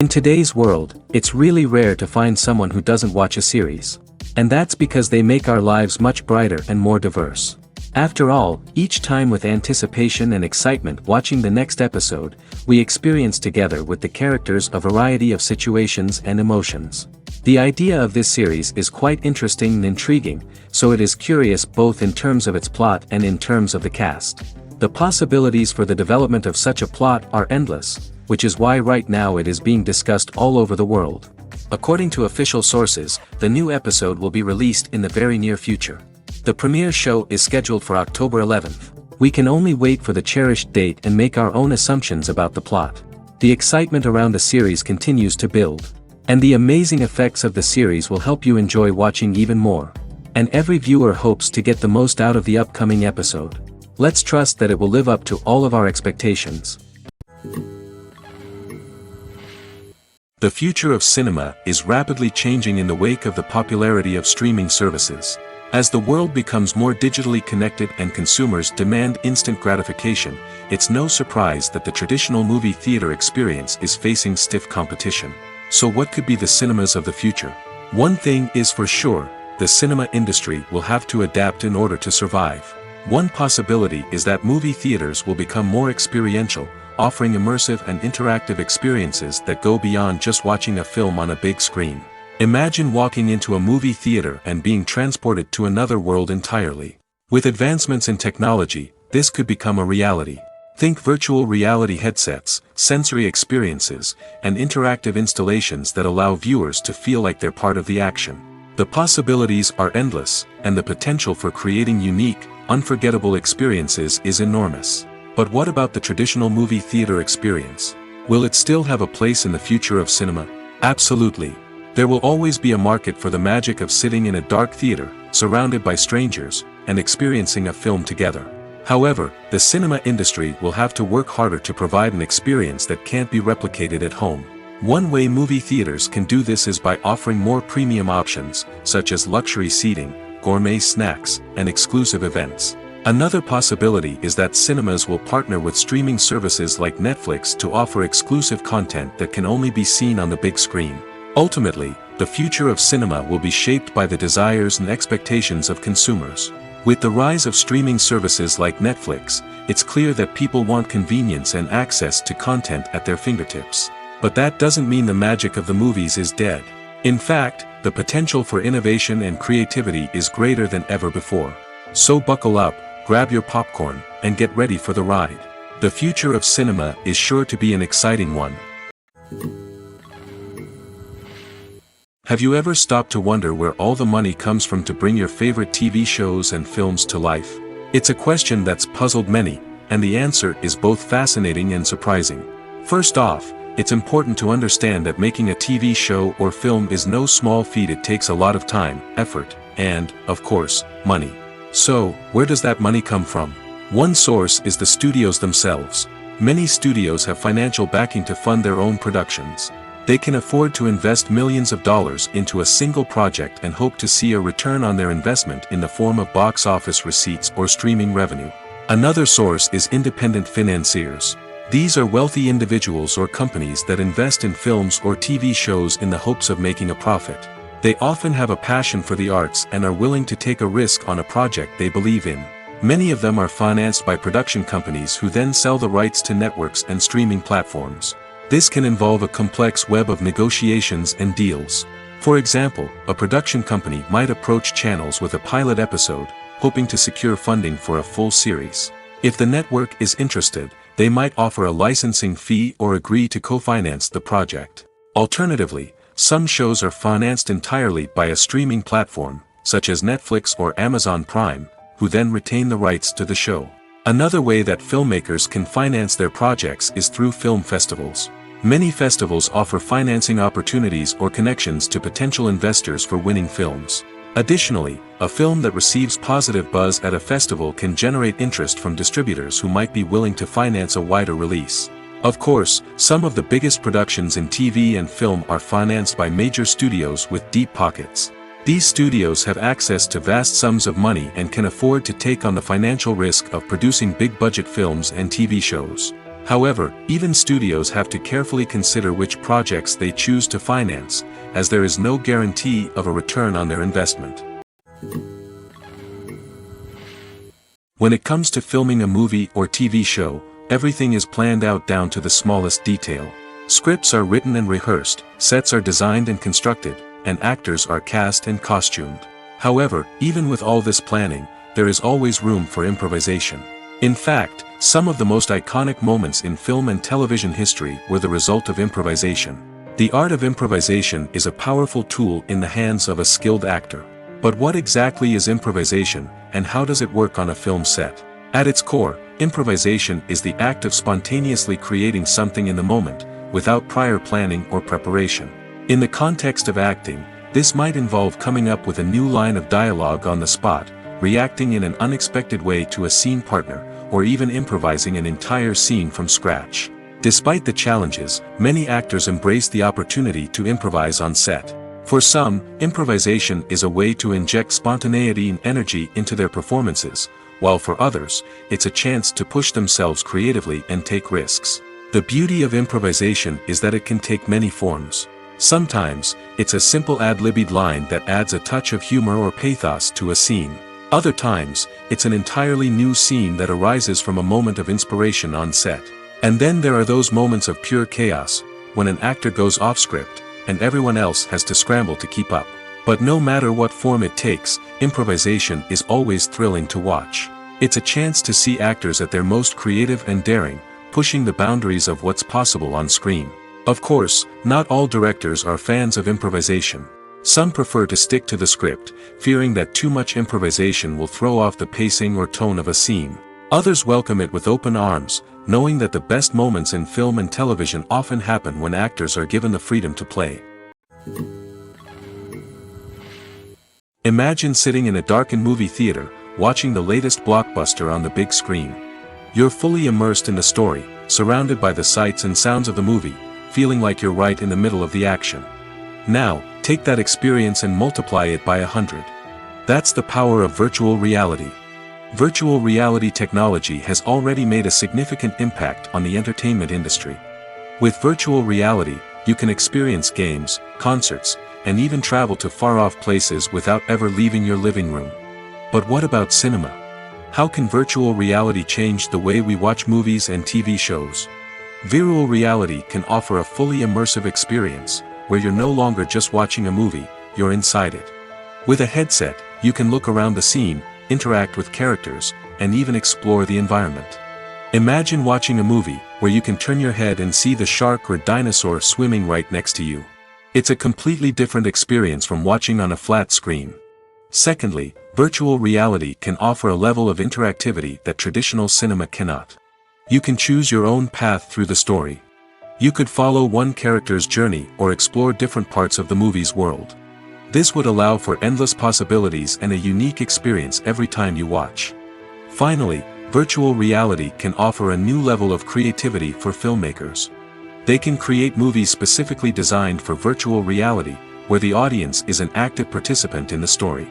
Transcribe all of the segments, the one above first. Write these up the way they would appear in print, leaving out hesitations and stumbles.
In today's world, it's really rare to find someone who doesn't watch a series. And that's because they make our lives much brighter and more diverse. After all, each time with anticipation and excitement watching the next episode, we experience together with the characters a variety of situations and emotions. The idea of this series is quite interesting and intriguing, so it is curious both in terms of its plot and in terms of the cast. The possibilities for the development of such a plot are endless, which is why right now it is being discussed all over the world. According to official sources, the new episode will be released in the very near future. The premiere show is scheduled for October 11th. We can only wait for the cherished date and make our own assumptions about the plot. The excitement around the series continues to build. And the amazing effects of the series will help you enjoy watching even more. And every viewer hopes to get the most out of the upcoming episode. Let's trust that it will live up to all of our expectations. The future of cinema is rapidly changing in the wake of the popularity of streaming services. As the world becomes more digitally connected and consumers demand instant gratification, it's no surprise that the traditional movie theater experience is facing stiff competition. So what could be the cinemas of the future? One thing is for sure, the cinema industry will have to adapt in order to survive. One possibility is that movie theaters will become more experiential, offering immersive and interactive experiences that go beyond just watching a film on a big screen. Imagine walking into a movie theater and being transported to another world entirely. With advancements in technology, this could become a reality. Think virtual reality headsets, sensory experiences, and interactive installations that allow viewers to feel like they're part of the action. The possibilities are endless, and the potential for creating unique, unforgettable experiences is enormous. But what about the traditional movie theater experience? Will it still have a place in the future of cinema? Absolutely. There will always be a market for the magic of sitting in a dark theater, surrounded by strangers, and experiencing a film together. However, the cinema industry will have to work harder to provide an experience that can't be replicated at home. One way movie theaters can do this is by offering more premium options, such as luxury seating, gourmet snacks, and exclusive events. Another possibility is that cinemas will partner with streaming services like Netflix to offer exclusive content that can only be seen on the big screen. Ultimately, the future of cinema will be shaped by the desires and expectations of consumers. With the rise of streaming services like Netflix, it's clear that people want convenience and access to content at their fingertips. But that doesn't mean the magic of the movies is dead. In fact, the potential for innovation and creativity is greater than ever before. So buckle up, grab your popcorn, and get ready for the ride. The future of cinema is sure to be an exciting one. Have you ever stopped to wonder where all the money comes from to bring your favorite TV shows and films to life? It's a question that's puzzled many, and the answer is both fascinating and surprising. First off, it's important to understand that making a TV show or film is no small feat. It takes a lot of time, effort, and, of course, money. So, where does that money come from? One source is the studios themselves. Many studios have financial backing to fund their own productions. They can afford to invest millions of dollars into a single project and hope to see a return on their investment in the form of box office receipts or streaming revenue. Another source is independent financiers. These are wealthy individuals or companies that invest in films or TV shows in the hopes of making a profit. They often have a passion for the arts and are willing to take a risk on a project they believe in. Many of them are financed by production companies who then sell the rights to networks and streaming platforms. This can involve a complex web of negotiations and deals. For example, a production company might approach channels with a pilot episode, hoping to secure funding for a full series. If the network is interested, they might offer a licensing fee or agree to co-finance the project. Alternatively, some shows are financed entirely by a streaming platform, such as Netflix or Amazon Prime, who then retain the rights to the show. Another way that filmmakers can finance their projects is through film festivals. Many festivals offer financing opportunities or connections to potential investors for winning films. Additionally, a film that receives positive buzz at a festival can generate interest from distributors who might be willing to finance a wider release. Of course, some of the biggest productions in TV and film are financed by major studios with deep pockets. These studios have access to vast sums of money and can afford to take on the financial risk of producing big-budget films and TV shows. However, even studios have to carefully consider which projects they choose to finance, as there is no guarantee of a return on their investment. When it comes to filming a movie or TV show, everything is planned out down to the smallest detail. Scripts are written and rehearsed, sets are designed and constructed, and actors are cast and costumed. However, even with all this planning, there is always room for improvisation. In fact, some of the most iconic moments in film and television history were the result of improvisation. The art of improvisation is a powerful tool in the hands of a skilled actor. But what exactly is improvisation, and how does it work on a film set? At its core, improvisation is the act of spontaneously creating something in the moment, without prior planning or preparation. In the context of acting, this might involve coming up with a new line of dialogue on the spot, reacting in an unexpected way to a scene partner, or even improvising an entire scene from scratch. Despite the challenges, many actors embrace the opportunity to improvise on set. For some, improvisation is a way to inject spontaneity and energy into their performances, while for others, it's a chance to push themselves creatively and take risks. The beauty of improvisation is that it can take many forms. Sometimes, it's a simple ad-libbed line that adds a touch of humor or pathos to a scene. Other times, it's an entirely new scene that arises from a moment of inspiration on set. And then there are those moments of pure chaos, when an actor goes off script, and everyone else has to scramble to keep up. But no matter what form it takes, improvisation is always thrilling to watch. It's a chance to see actors at their most creative and daring, pushing the boundaries of what's possible on screen. Of course, not all directors are fans of improvisation. Some prefer to stick to the script, fearing that too much improvisation will throw off the pacing or tone of a scene. Others welcome it with open arms, knowing that the best moments in film and television often happen when actors are given the freedom to play. Imagine sitting in a darkened movie theater, watching the latest blockbuster on the big screen. You're fully immersed in the story, surrounded by the sights and sounds of the movie, feeling like you're right in the middle of the action. Now, take that experience and multiply it by 100. That's the power of virtual reality. Virtual reality technology has already made a significant impact on the entertainment industry. With virtual reality, you can experience games, concerts, and even travel to far-off places without ever leaving your living room. But what about cinema? How can virtual reality change the way we watch movies and TV shows? Virtual reality can offer a fully immersive experience, where you're no longer just watching a movie, you're inside it. With a headset, you can look around the scene, interact with characters, and even explore the environment. Imagine watching a movie, where you can turn your head and see the shark or dinosaur swimming right next to you. It's a completely different experience from watching on a flat screen. Secondly, virtual reality can offer a level of interactivity that traditional cinema cannot. You can choose your own path through the story. You could follow one character's journey or explore different parts of the movie's world. This would allow for endless possibilities and a unique experience every time you watch. Finally, virtual reality can offer a new level of creativity for filmmakers. They can create movies specifically designed for virtual reality, where the audience is an active participant in the story.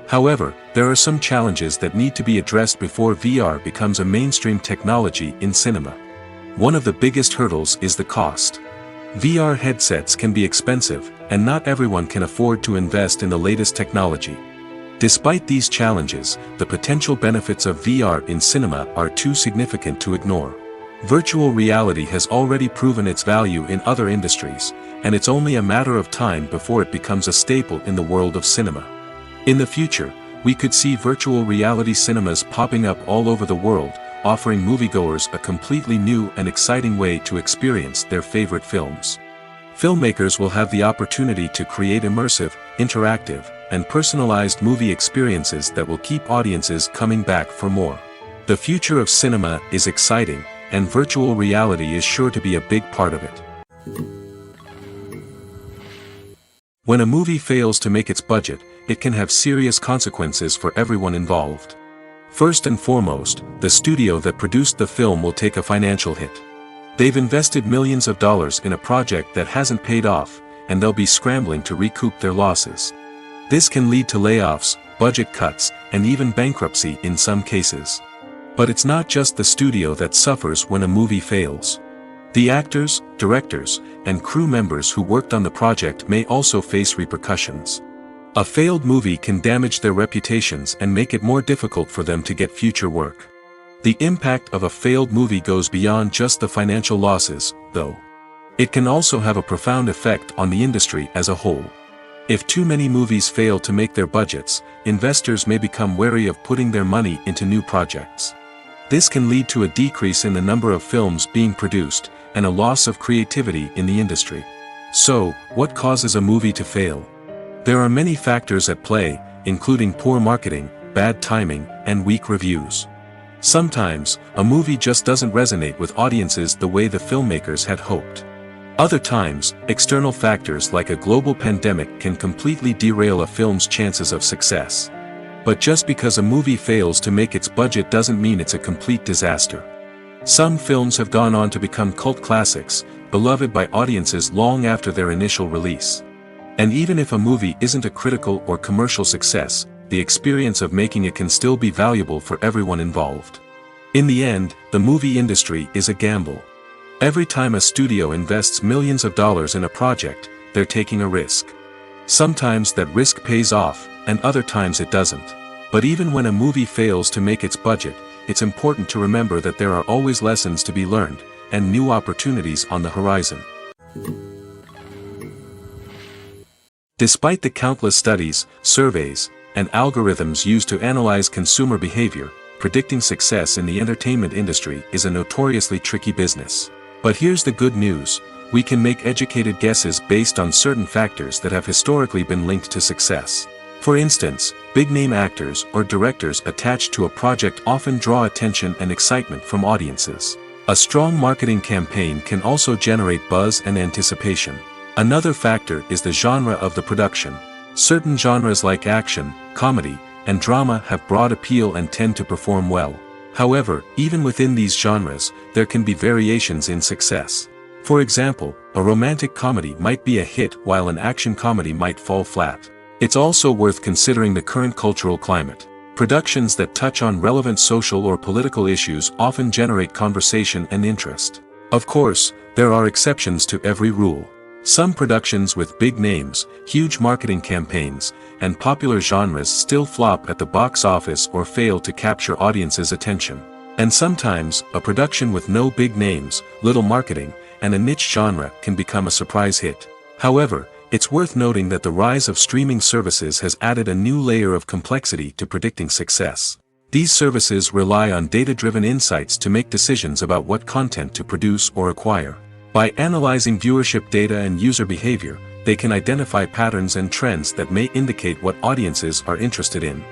However, there are some challenges that need to be addressed before VR becomes a mainstream technology in cinema. One of the biggest hurdles is the cost. VR headsets can be expensive, and not everyone can afford to invest in the latest technology. Despite these challenges, the potential benefits of VR in cinema are too significant to ignore. Virtual reality has already proven its value in other industries, and it's only a matter of time before it becomes a staple in the world of cinema. In the future, we could see virtual reality cinemas popping up all over the world, offering moviegoers a completely new and exciting way to experience their favorite films. Filmmakers will have the opportunity to create immersive, interactive, and personalized movie experiences that will keep audiences coming back for more. The future of cinema is exciting, and virtual reality is sure to be a big part of it. When a movie fails to make its budget, it can have serious consequences for everyone involved. First and foremost, the studio that produced the film will take a financial hit. They've invested millions of dollars in a project that hasn't paid off, and they'll be scrambling to recoup their losses. This can lead to layoffs, budget cuts, and even bankruptcy in some cases. But it's not just the studio that suffers when a movie fails. The actors, directors, and crew members who worked on the project may also face repercussions. A failed movie can damage their reputations and make it more difficult for them to get future work. The impact of a failed movie goes beyond just the financial losses, though. It can also have a profound effect on the industry as a whole. If too many movies fail to make their budgets, investors may become wary of putting their money into new projects. This can lead to a decrease in the number of films being produced, and a loss of creativity in the industry. So, what causes a movie to fail? There are many factors at play, including poor marketing, bad timing, and weak reviews. Sometimes, a movie just doesn't resonate with audiences the way the filmmakers had hoped. Other times, external factors like a global pandemic can completely derail a film's chances of success. But just because a movie fails to make its budget doesn't mean it's a complete disaster. Some films have gone on to become cult classics, beloved by audiences long after their initial release. And even if a movie isn't a critical or commercial success, the experience of making it can still be valuable for everyone involved. In the end, the movie industry is a gamble. Every time a studio invests millions of dollars in a project, they're taking a risk. Sometimes that risk pays off, and other times it doesn't. But even when a movie fails to make its budget, it's important to remember that there are always lessons to be learned, and new opportunities on the horizon. Despite the countless studies, surveys, and algorithms used to analyze consumer behavior, predicting success in the entertainment industry is a notoriously tricky business. But here's the good news: we can make educated guesses based on certain factors that have historically been linked to success. For instance, big-name actors or directors attached to a project often draw attention and excitement from audiences. A strong marketing campaign can also generate buzz and anticipation. Another factor is the genre of the production. Certain genres like action, comedy, and drama have broad appeal and tend to perform well. However, even within these genres, there can be variations in success. For example, a romantic comedy might be a hit while an action comedy might fall flat. It's also worth considering the current cultural climate. Productions that touch on relevant social or political issues often generate conversation and interest. Of course, there are exceptions to every rule. Some productions with big names, huge marketing campaigns, and popular genres still flop at the box office or fail to capture audiences' attention. And sometimes, a production with no big names, little marketing, and a niche genre can become a surprise hit. However, it's worth noting that the rise of streaming services has added a new layer of complexity to predicting success. These services rely on data-driven insights to make decisions about what content to produce or acquire. By analyzing viewership data and user behavior, they can identify patterns and trends that may indicate what audiences are interested in.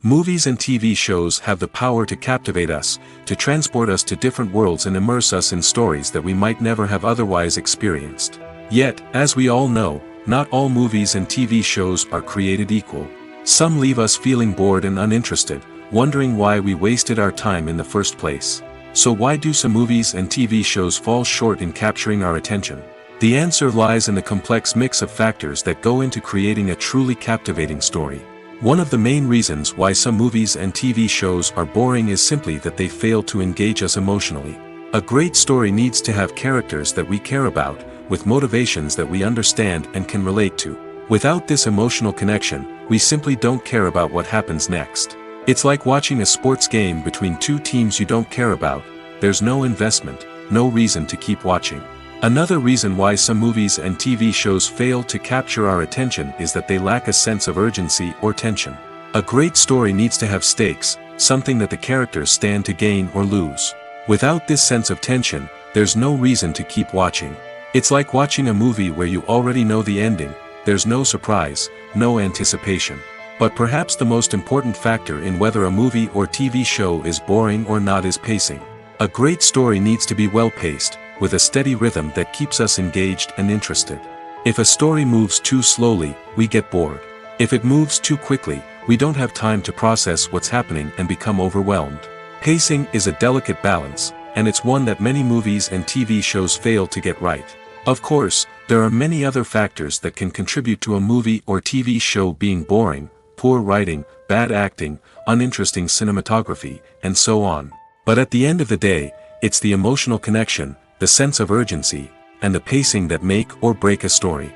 Movies and TV shows have the power to captivate us, to transport us to different worlds and immerse us in stories that we might never have otherwise experienced. Yet, as we all know, not all movies and TV shows are created equal. Some leave us feeling bored and uninterested, wondering why we wasted our time in the first place. So why do some movies and TV shows fall short in capturing our attention? The answer lies in the complex mix of factors that go into creating a truly captivating story. One of the main reasons why some movies and TV shows are boring is simply that they fail to engage us emotionally. A great story needs to have characters that we care about, with motivations that we understand and can relate to. Without this emotional connection, we simply don't care about what happens next. It's like watching a sports game between two teams you don't care about. There's no investment, no reason to keep watching. Another reason why some movies and TV shows fail to capture our attention is that they lack a sense of urgency or tension. A great story needs to have stakes, something that the characters stand to gain or lose. Without this sense of tension, there's no reason to keep watching. It's like watching a movie where you already know the ending. There's no surprise, no anticipation. But perhaps the most important factor in whether a movie or TV show is boring or not is pacing. A great story needs to be well-paced, with a steady rhythm that keeps us engaged and interested. If a story moves too slowly, we get bored. If it moves too quickly, we don't have time to process what's happening and become overwhelmed. Pacing is a delicate balance, and it's one that many movies and TV shows fail to get right. Of course, there are many other factors that can contribute to a movie or TV show being boring: poor writing, bad acting, uninteresting cinematography, and so on. But at the end of the day, it's the emotional connection, the sense of urgency, and the pacing that make or break a story.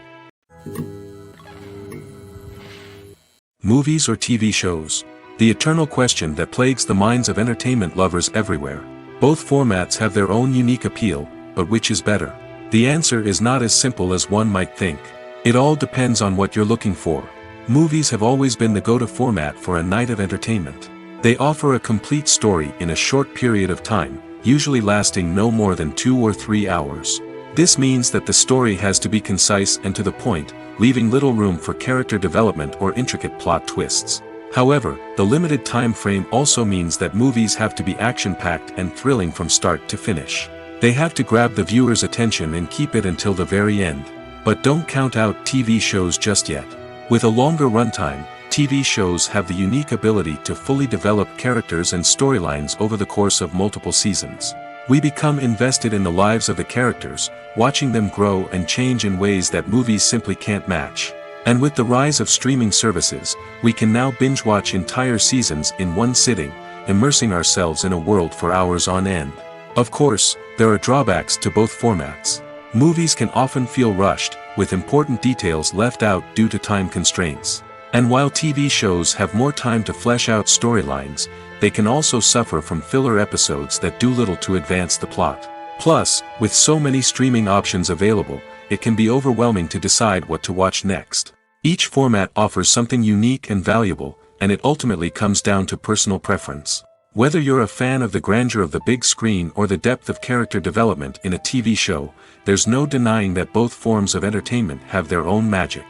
Movies or TV shows? The eternal question that plagues the minds of entertainment lovers everywhere. Both formats have their own unique appeal, but which is better? The answer is not as simple as one might think. It all depends on what you're looking for. Movies have always been the go-to format for a night of entertainment. They offer a complete story in a short period of time, usually lasting no more than 2 or 3 hours. This means that the story has to be concise and to the point, leaving little room for character development or intricate plot twists. However, the limited time frame also means that movies have to be action-packed and thrilling from start to finish. They have to grab the viewer's attention and keep it until the very end. But don't count out TV shows just yet. With a longer runtime, TV shows have the unique ability to fully develop characters and storylines over the course of multiple seasons. We become invested in the lives of the characters, watching them grow and change in ways that movies simply can't match. And with the rise of streaming services, we can now binge-watch entire seasons in one sitting, immersing ourselves in a world for hours on end. Of course, there are drawbacks to both formats. Movies can often feel rushed, with important details left out due to time constraints. And while TV shows have more time to flesh out storylines, they can also suffer from filler episodes that do little to advance the plot. Plus, with so many streaming options available, it can be overwhelming to decide what to watch next. Each format offers something unique and valuable, and it ultimately comes down to personal preference. Whether you're a fan of the grandeur of the big screen or the depth of character development in a TV show, there's no denying that both forms of entertainment have their own magic.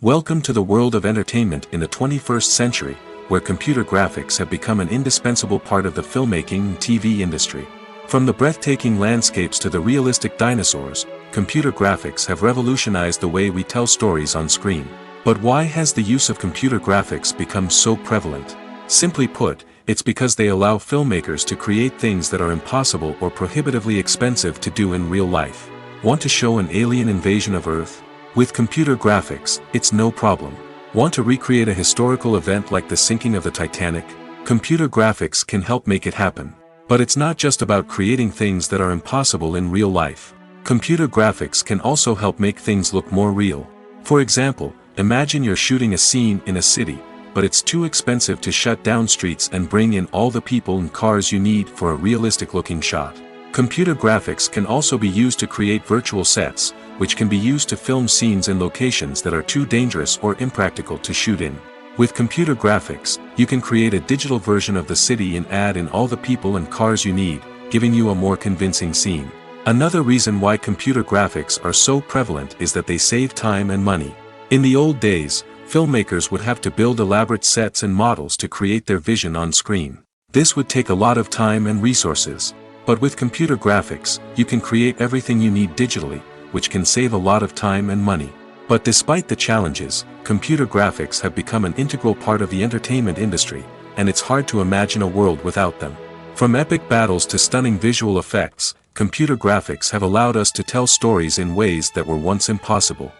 Welcome to the world of entertainment in the 21st century, where computer graphics have become an indispensable part of the filmmaking and TV industry. From the breathtaking landscapes to the realistic dinosaurs, computer graphics have revolutionized the way we tell stories on screen. But why has the use of computer graphics become so prevalent? Simply put, it's because they allow filmmakers to create things that are impossible or prohibitively expensive to do in real life. Want to show an alien invasion of Earth? With computer graphics, it's no problem. Want to recreate a historical event like the sinking of the Titanic? Computer graphics can help make it happen. But it's not just about creating things that are impossible in real life. Computer graphics can also help make things look more real. For example, imagine you're shooting a scene in a city, but it's too expensive to shut down streets and bring in all the people and cars you need for a realistic-looking shot. Computer graphics can also be used to create virtual sets, which can be used to film scenes in locations that are too dangerous or impractical to shoot in. With computer graphics, you can create a digital version of the city and add in all the people and cars you need, giving you a more convincing scene. Another reason why computer graphics are so prevalent is that they save time and money. In the old days, filmmakers would have to build elaborate sets and models to create their vision on screen. This would take a lot of time and resources. But with computer graphics, you can create everything you need digitally, which can save a lot of time and money. But despite the challenges, computer graphics have become an integral part of the entertainment industry, and it's hard to imagine a world without them. From epic battles to stunning visual effects, computer graphics have allowed us to tell stories in ways that were once impossible.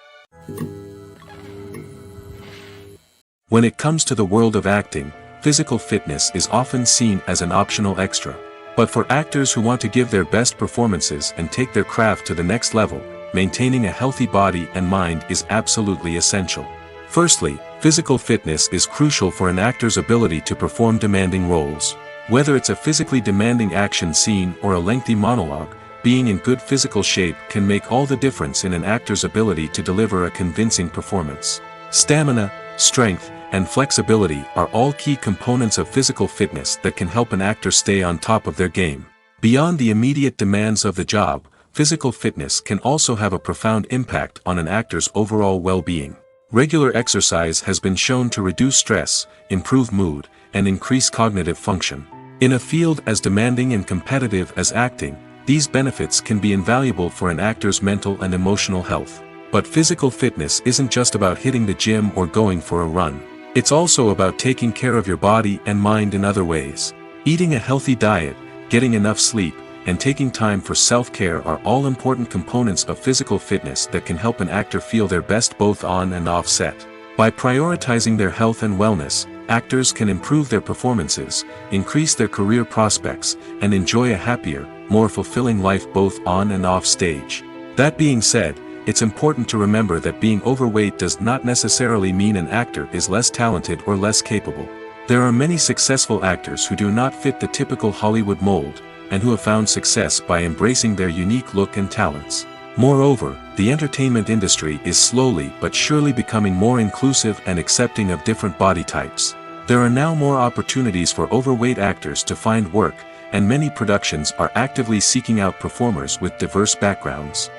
When it comes to the world of acting, physical fitness is often seen as an optional extra. But for actors who want to give their best performances and take their craft to the next level, maintaining a healthy body and mind is absolutely essential. Firstly, physical fitness is crucial for an actor's ability to perform demanding roles. Whether it's a physically demanding action scene or a lengthy monologue, being in good physical shape can make all the difference in an actor's ability to deliver a convincing performance. Stamina, strength, and flexibility are all key components of physical fitness that can help an actor stay on top of their game. Beyond the immediate demands of the job, physical fitness can also have a profound impact on an actor's overall well-being. Regular exercise has been shown to reduce stress, improve mood, and increase cognitive function. In a field as demanding and competitive as acting, these benefits can be invaluable for an actor's mental and emotional health. But physical fitness isn't just about hitting the gym or going for a run. It's also about taking care of your body and mind in other ways. Eating a healthy diet, getting enough sleep, and taking time for self-care are all important components of physical fitness that can help an actor feel their best both on and off set. By prioritizing their health and wellness, actors can improve their performances, increase their career prospects, and enjoy a happier, more fulfilling life both on and off stage. That being said, it's important to remember that being overweight does not necessarily mean an actor is less talented or less capable. There are many successful actors who do not fit the typical Hollywood mold, and who have found success by embracing their unique look and talents. Moreover, the entertainment industry is slowly but surely becoming more inclusive and accepting of different body types. There are now more opportunities for overweight actors to find work, and many productions are actively seeking out performers with diverse backgrounds.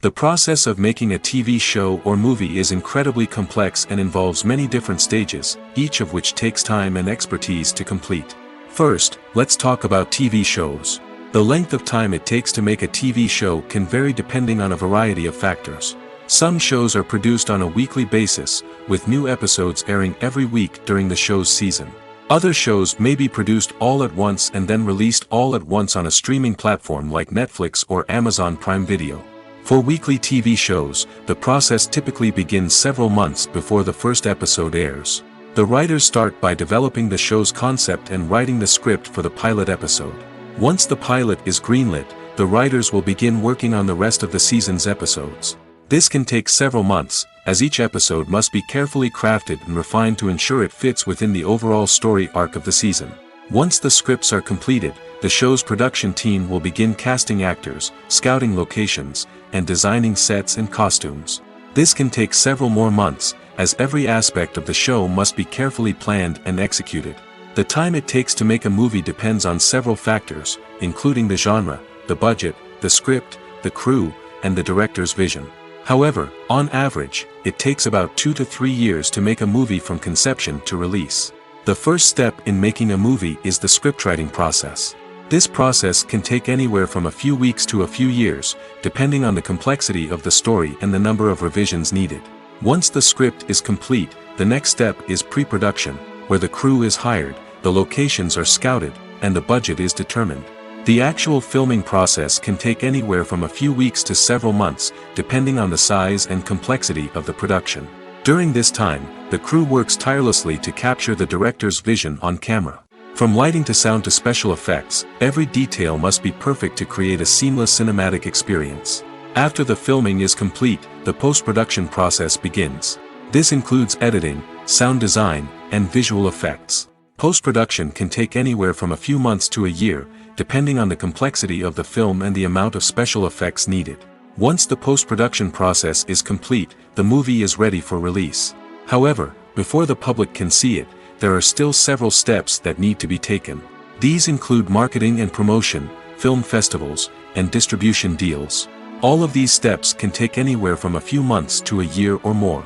The process of making a TV show or movie is incredibly complex and involves many different stages, each of which takes time and expertise to complete. First, let's talk about TV shows. The length of time it takes to make a TV show can vary depending on a variety of factors. Some shows are produced on a weekly basis, with new episodes airing every week during the show's season. Other shows may be produced all at once and then released all at once on a streaming platform like Netflix or Amazon Prime Video. For weekly TV shows, the process typically begins several months before the first episode airs. The writers start by developing the show's concept and writing the script for the pilot episode. Once the pilot is greenlit, the writers will begin working on the rest of the season's episodes. This can take several months, as each episode must be carefully crafted and refined to ensure it fits within the overall story arc of the season. Once the scripts are completed, the show's production team will begin casting actors, scouting locations, and designing sets and costumes. This can take several more months, as every aspect of the show must be carefully planned and executed. The time it takes to make a movie depends on several factors, including the genre, the budget, the script, the crew, and the director's vision. However, on average, it takes about 2 to 3 years to make a movie from conception to release. The first step in making a movie is the scriptwriting process. This process can take anywhere from a few weeks to a few years, depending on the complexity of the story and the number of revisions needed. Once the script is complete, the next step is pre-production, where the crew is hired, the locations are scouted, and the budget is determined. The actual filming process can take anywhere from a few weeks to several months, depending on the size and complexity of the production. During this time, the crew works tirelessly to capture the director's vision on camera. From lighting to sound to special effects, every detail must be perfect to create a seamless cinematic experience. After the filming is complete, the post-production process begins. This includes editing, sound design, and visual effects. Post-production can take anywhere from a few months to a year, depending on the complexity of the film and the amount of special effects needed. Once the post-production process is complete, the movie is ready for release. However, before the public can see it, there are still several steps that need to be taken. These include marketing and promotion, film festivals, and distribution deals. All of these steps can take anywhere from a few months to a year or more.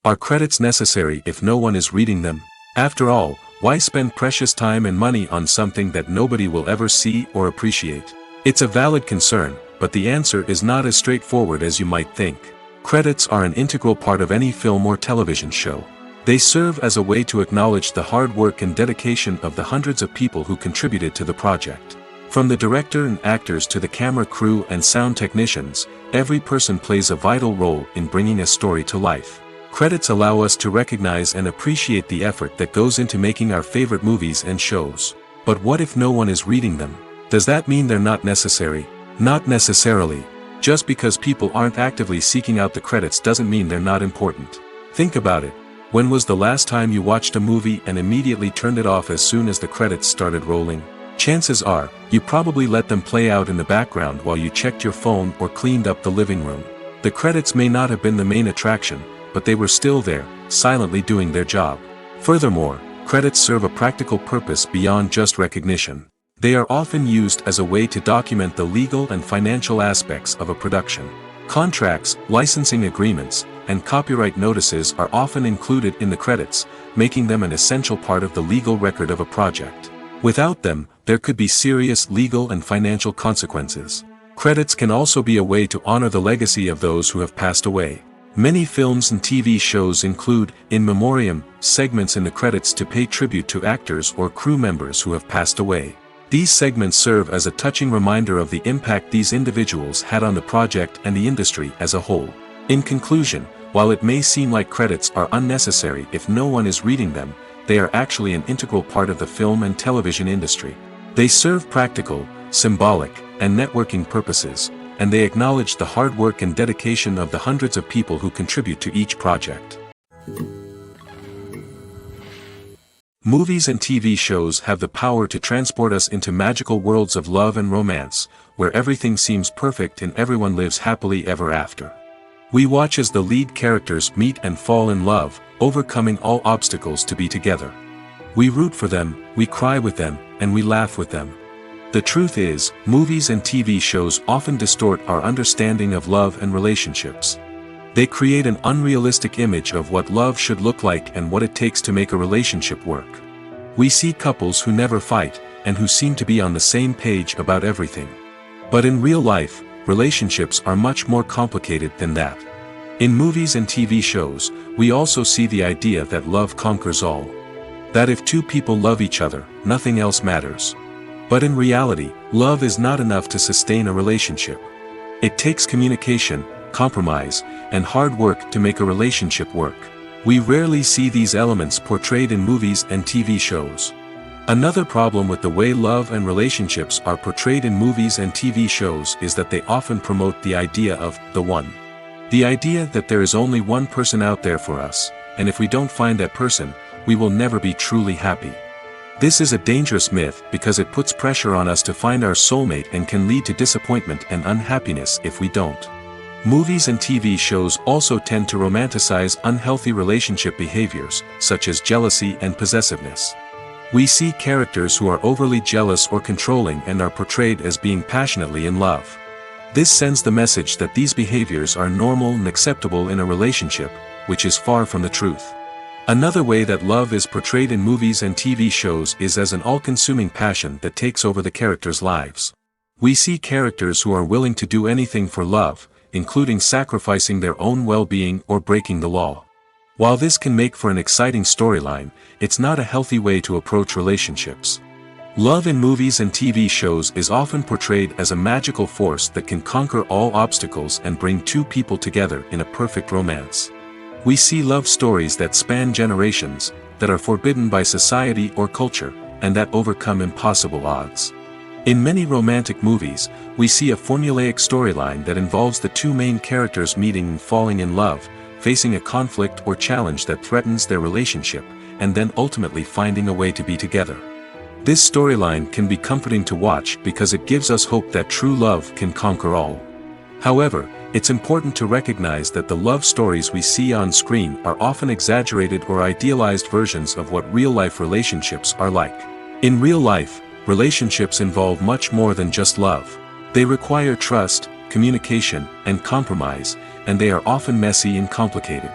Are credits necessary if no one is reading them? After all, why spend precious time and money on something that nobody will ever see or appreciate? It's a valid concern, but the answer is not as straightforward as you might think. Credits are an integral part of any film or television show. They serve as a way to acknowledge the hard work and dedication of the hundreds of people who contributed to the project. From the director and actors to the camera crew and sound technicians, every person plays a vital role in bringing a story to life. Credits allow us to recognize and appreciate the effort that goes into making our favorite movies and shows. But what if no one is reading them? Does that mean they're not necessary? Not necessarily. Just because people aren't actively seeking out the credits doesn't mean they're not important. Think about it. When was the last time you watched a movie and immediately turned it off as soon as the credits started rolling? Chances are, you probably let them play out in the background while you checked your phone or cleaned up the living room. The credits may not have been the main attraction, but they were still there, silently doing their job. Furthermore, credits serve a practical purpose beyond just recognition. They are often used as a way to document the legal and financial aspects of a production. Contracts, licensing agreements, and copyright notices are often included in the credits, making them an essential part of the legal record of a project. Without them, there could be serious legal and financial consequences. Credits can also be a way to honor the legacy of those who have passed away. Many films and TV shows include, in memoriam, segments in the credits to pay tribute to actors or crew members who have passed away. These segments serve as a touching reminder of the impact these individuals had on the project and the industry as a whole. In conclusion, while it may seem like credits are unnecessary if no one is reading them, they are actually an integral part of the film and television industry. They serve practical, symbolic, and networking purposes, and they acknowledge the hard work and dedication of the hundreds of people who contribute to each project. Movies and TV shows have the power to transport us into magical worlds of love and romance, where everything seems perfect and everyone lives happily ever after. We watch as the lead characters meet and fall in love, overcoming all obstacles to be together. We root for them, we cry with them, and we laugh with them. The truth is, movies and TV shows often distort our understanding of love and relationships. They create an unrealistic image of what love should look like and what it takes to make a relationship work. We see couples who never fight, and who seem to be on the same page about everything. But in real life, relationships are much more complicated than that. In movies and TV shows, we also see the idea that love conquers all. That if two people love each other, nothing else matters. But in reality, love is not enough to sustain a relationship. It takes communication, compromise, and hard work to make a relationship work. We rarely see these elements portrayed in movies and TV shows. Another problem with the way love and relationships are portrayed in movies and TV shows is that they often promote the idea of the one. The idea that there is only one person out there for us, and if we don't find that person, we will never be truly happy. This is a dangerous myth because it puts pressure on us to find our soulmate and can lead to disappointment and unhappiness if we don't. Movies and TV shows also tend to romanticize unhealthy relationship behaviors, such as jealousy and possessiveness. We see characters who are overly jealous or controlling and are portrayed as being passionately in love. This sends the message that these behaviors are normal and acceptable in a relationship, which is far from the truth. Another way that love is portrayed in movies and TV shows is as an all-consuming passion that takes over the characters' lives. We see characters who are willing to do anything for love, including sacrificing their own well-being or breaking the law. While this can make for an exciting storyline, it's not a healthy way to approach relationships. Love in movies and TV shows is often portrayed as a magical force that can conquer all obstacles and bring two people together in a perfect romance. We see love stories that span generations, that are forbidden by society or culture, and that overcome impossible odds. In many romantic movies, we see a formulaic storyline that involves the two main characters meeting and falling in love, facing a conflict or challenge that threatens their relationship, and then ultimately finding a way to be together. This storyline can be comforting to watch because it gives us hope that true love can conquer all. However, it's important to recognize that the love stories we see on screen are often exaggerated or idealized versions of what real-life relationships are like. In real life, relationships involve much more than just love. They require trust, communication, and compromise, and they are often messy and complicated.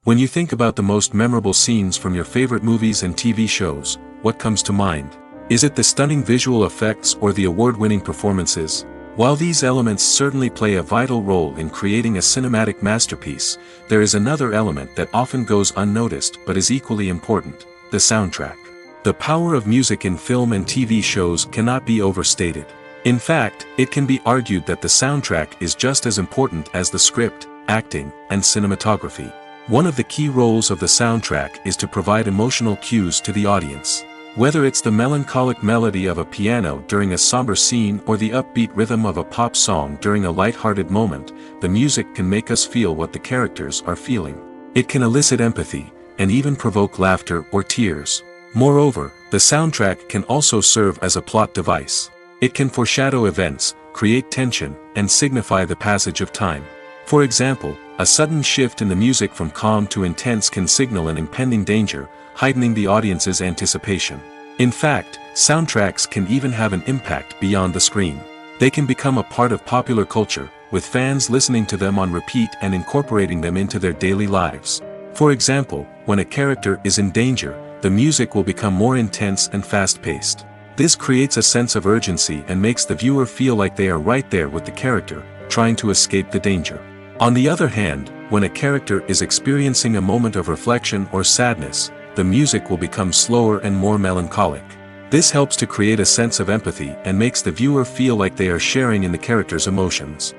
When you think about the most memorable scenes from your favorite movies and TV shows, what comes to mind? Is it the stunning visual effects or the award-winning performances? While these elements certainly play a vital role in creating a cinematic masterpiece, there is another element that often goes unnoticed but is equally important: the soundtrack. The power of music in film and TV shows cannot be overstated. In fact, it can be argued that the soundtrack is just as important as the script, acting, and cinematography. One of the key roles of the soundtrack is to provide emotional cues to the audience. Whether it's the melancholic melody of a piano during a somber scene or the upbeat rhythm of a pop song during a light-hearted moment, the music can make us feel what the characters are feeling. It can elicit empathy, and even provoke laughter or tears. Moreover, the soundtrack can also serve as a plot device. It can foreshadow events, create tension, and signify the passage of time. For example, a sudden shift in the music from calm to intense can signal an impending danger, heightening the audience's anticipation. In fact, soundtracks can even have an impact beyond the screen. They can become a part of popular culture, with fans listening to them on repeat and incorporating them into their daily lives. For example, when a character is in danger, the music will become more intense and fast-paced. This creates a sense of urgency and makes the viewer feel like they are right there with the character, trying to escape the danger. On the other hand, when a character is experiencing a moment of reflection or sadness, the music will become slower and more melancholic. This helps to create a sense of empathy and makes the viewer feel like they are sharing in the character's emotions.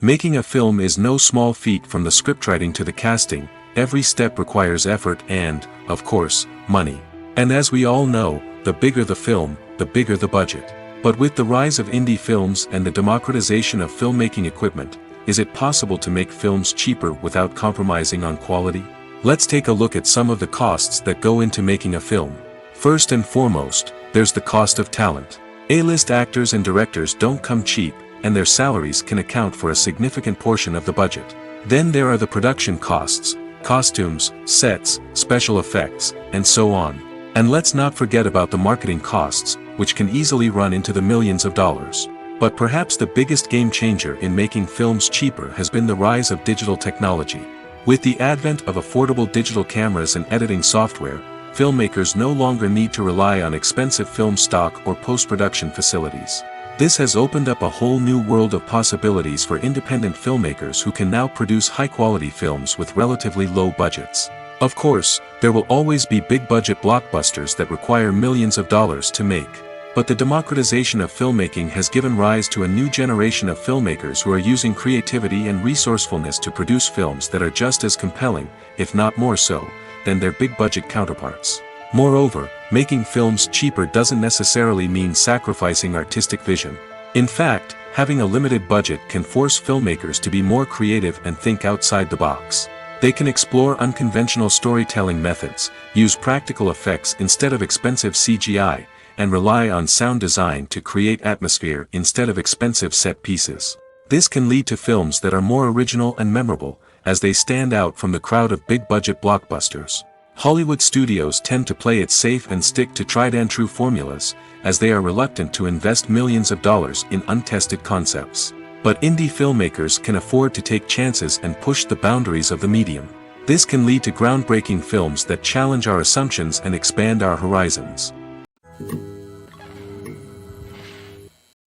Making a film is no small feat. From the scriptwriting to the casting, every step requires effort and, of course, money. And as we all know, the bigger the film, the bigger the budget. But with the rise of indie films and the democratization of filmmaking equipment, is it possible to make films cheaper without compromising on quality? Let's take a look at some of the costs that go into making a film. First and foremost, there's the cost of talent. A-list actors and directors don't come cheap, and their salaries can account for a significant portion of the budget. Then there are the production costs, costumes, sets, special effects, and so on. And let's not forget about the marketing costs, which can easily run into the millions of dollars. But perhaps the biggest game changer in making films cheaper has been the rise of digital technology. With the advent of affordable digital cameras and editing software, filmmakers no longer need to rely on expensive film stock or post-production facilities. This has opened up a whole new world of possibilities for independent filmmakers who can now produce high-quality films with relatively low budgets. Of course, there will always be big-budget blockbusters that require millions of dollars to make. But the democratization of filmmaking has given rise to a new generation of filmmakers who are using creativity and resourcefulness to produce films that are just as compelling, if not more so, than their big-budget counterparts. Moreover, making films cheaper doesn't necessarily mean sacrificing artistic vision. In fact, having a limited budget can force filmmakers to be more creative and think outside the box. They can explore unconventional storytelling methods, use practical effects instead of expensive CGI, and rely on sound design to create atmosphere instead of expensive set pieces. This can lead to films that are more original and memorable, as they stand out from the crowd of big-budget blockbusters. Hollywood studios tend to play it safe and stick to tried-and-true formulas, as they are reluctant to invest millions of dollars in untested concepts. But indie filmmakers can afford to take chances and push the boundaries of the medium. This can lead to groundbreaking films that challenge our assumptions and expand our horizons.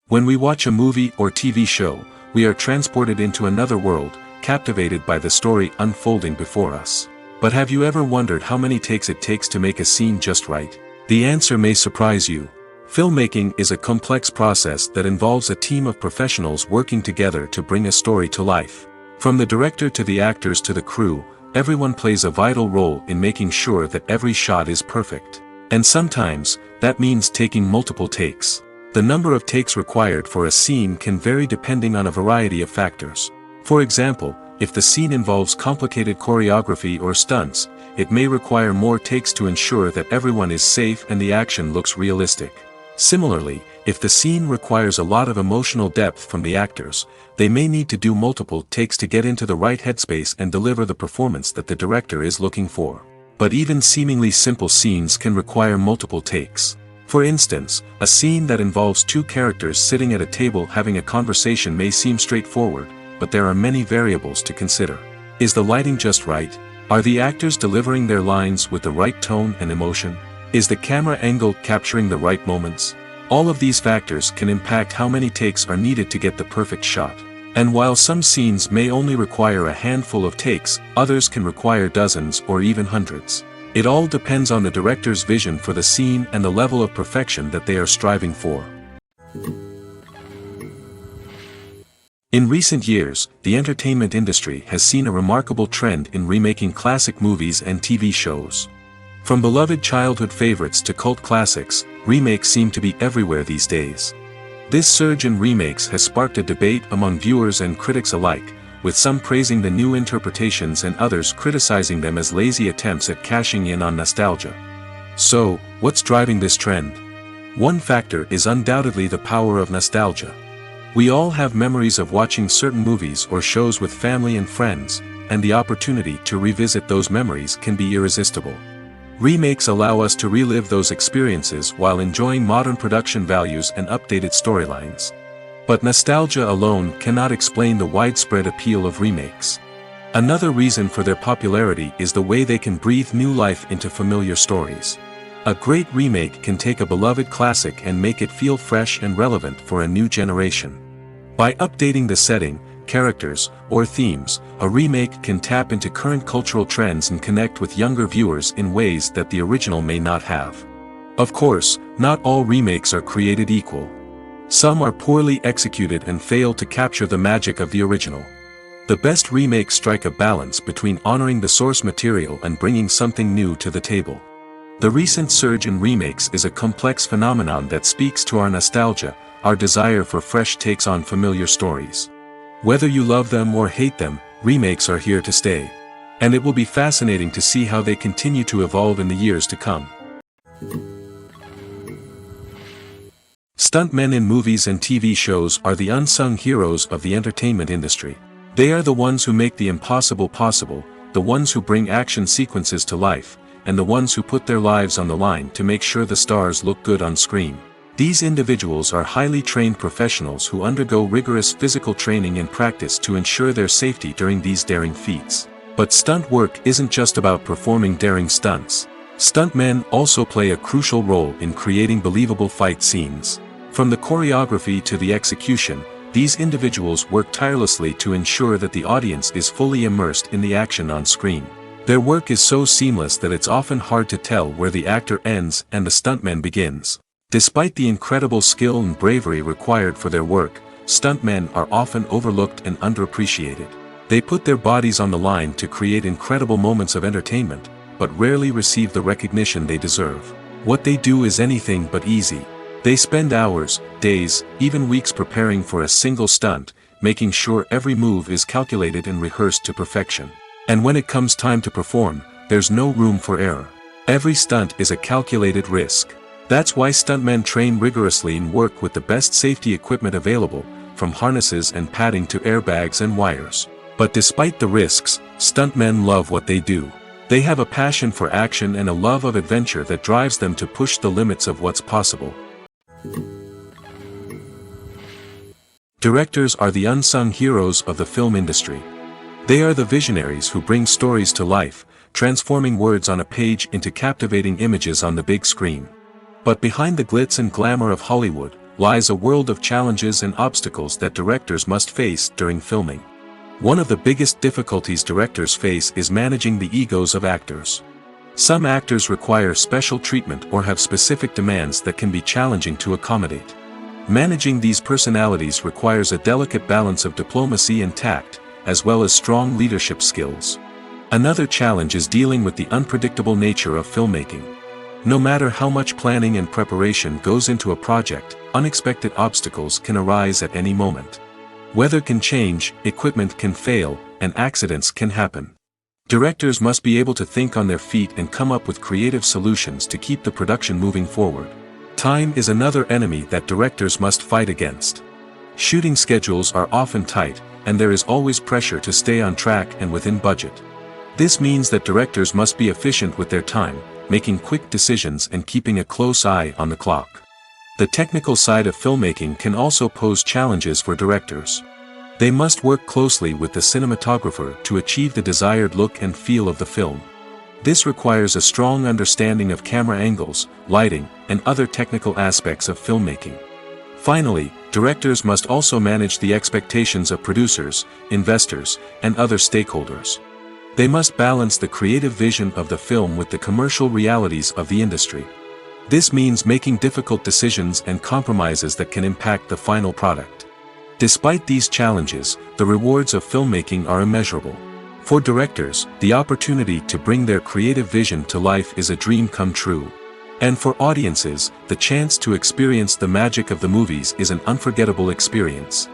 When we watch a movie or TV show, we are transported into another world, captivated by the story unfolding before us. But have you ever wondered how many takes it takes to make a scene just right? The answer may surprise you. Filmmaking is a complex process that involves a team of professionals working together to bring a story to life. From the director to the actors to the crew, everyone plays a vital role in making sure that every shot is perfect. And sometimes, that means taking multiple takes. The number of takes required for a scene can vary depending on a variety of factors. For example, if the scene involves complicated choreography or stunts, it may require more takes to ensure that everyone is safe and the action looks realistic. Similarly, if the scene requires a lot of emotional depth from the actors, they may need to do multiple takes to get into the right headspace and deliver the performance that the director is looking for. But even seemingly simple scenes can require multiple takes. For instance, a scene that involves two characters sitting at a table having a conversation may seem straightforward, but there are many variables to consider. Is the lighting just right? Are the actors delivering their lines with the right tone and emotion? Is the camera angle capturing the right moments? All of these factors can impact how many takes are needed to get the perfect shot. And while some scenes may only require a handful of takes, others can require dozens or even hundreds. It all depends on the director's vision for the scene and the level of perfection that they are striving for. In recent years, the entertainment industry has seen a remarkable trend in remaking classic movies and TV shows. From beloved childhood favorites to cult classics, remakes seem to be everywhere these days. This surge in remakes has sparked a debate among viewers and critics alike, with some praising the new interpretations and others criticizing them as lazy attempts at cashing in on nostalgia. So, what's driving this trend? One factor is undoubtedly the power of nostalgia. We all have memories of watching certain movies or shows with family and friends, and the opportunity to revisit those memories can be irresistible. Remakes allow us to relive those experiences while enjoying modern production values and updated storylines. But nostalgia alone cannot explain the widespread appeal of remakes. Another reason for their popularity is the way they can breathe new life into familiar stories. A great remake can take a beloved classic and make it feel fresh and relevant for a new generation. By updating the setting, characters, or themes, a remake can tap into current cultural trends and connect with younger viewers in ways that the original may not have. Of course, not all remakes are created equal. Some are poorly executed and fail to capture the magic of the original. The best remakes strike a balance between honoring the source material and bringing something new to the table. The recent surge in remakes is a complex phenomenon that speaks to our nostalgia, our desire for fresh takes on familiar stories. Whether you love them or hate them, remakes are here to stay. And it will be fascinating to see how they continue to evolve in the years to come. Stuntmen in movies and TV shows are the unsung heroes of the entertainment industry. They are the ones who make the impossible possible, the ones who bring action sequences to life, and the ones who put their lives on the line to make sure the stars look good on screen. These individuals are highly trained professionals who undergo rigorous physical training and practice to ensure their safety during these daring feats. But stunt work isn't just about performing daring stunts. Stuntmen also play a crucial role in creating believable fight scenes. From the choreography to the execution, these individuals work tirelessly to ensure that the audience is fully immersed in the action on screen. Their work is so seamless that it's often hard to tell where the actor ends and the stuntman begins. Despite the incredible skill and bravery required for their work, stuntmen are often overlooked and underappreciated. They put their bodies on the line to create incredible moments of entertainment, but rarely receive the recognition they deserve. What they do is anything but easy. They spend hours, days, even weeks preparing for a single stunt, making sure every move is calculated and rehearsed to perfection. And when it comes time to perform, there's no room for error. Every stunt is a calculated risk. That's why stuntmen train rigorously and work with the best safety equipment available, from harnesses and padding to airbags and wires. But despite the risks, stuntmen love what they do. They have a passion for action and a love of adventure that drives them to push the limits of what's possible. Directors are the unsung heroes of the film industry. They are the visionaries who bring stories to life, transforming words on a page into captivating images on the big screen. But behind the glitz and glamour of Hollywood, lies a world of challenges and obstacles that directors must face during filming. One of the biggest difficulties directors face is managing the egos of actors. Some actors require special treatment or have specific demands that can be challenging to accommodate. Managing these personalities requires a delicate balance of diplomacy and tact, as well as strong leadership skills. Another challenge is dealing with the unpredictable nature of filmmaking. No matter how much planning and preparation goes into a project, unexpected obstacles can arise at any moment. Weather can change, equipment can fail, and accidents can happen. Directors must be able to think on their feet and come up with creative solutions to keep the production moving forward. Time is another enemy that directors must fight against. Shooting schedules are often tight, and there is always pressure to stay on track and within budget. This means that directors must be efficient with their time, making quick decisions and keeping a close eye on the clock. The technical side of filmmaking can also pose challenges for directors. They must work closely with the cinematographer to achieve the desired look and feel of the film. This requires a strong understanding of camera angles, lighting, and other technical aspects of filmmaking. Finally, directors must also manage the expectations of producers, investors, and other stakeholders. They must balance the creative vision of the film with the commercial realities of the industry. This means making difficult decisions and compromises that can impact the final product. Despite these challenges, the rewards of filmmaking are immeasurable. For directors, the opportunity to bring their creative vision to life is a dream come true. And for audiences, the chance to experience the magic of the movies is an unforgettable experience.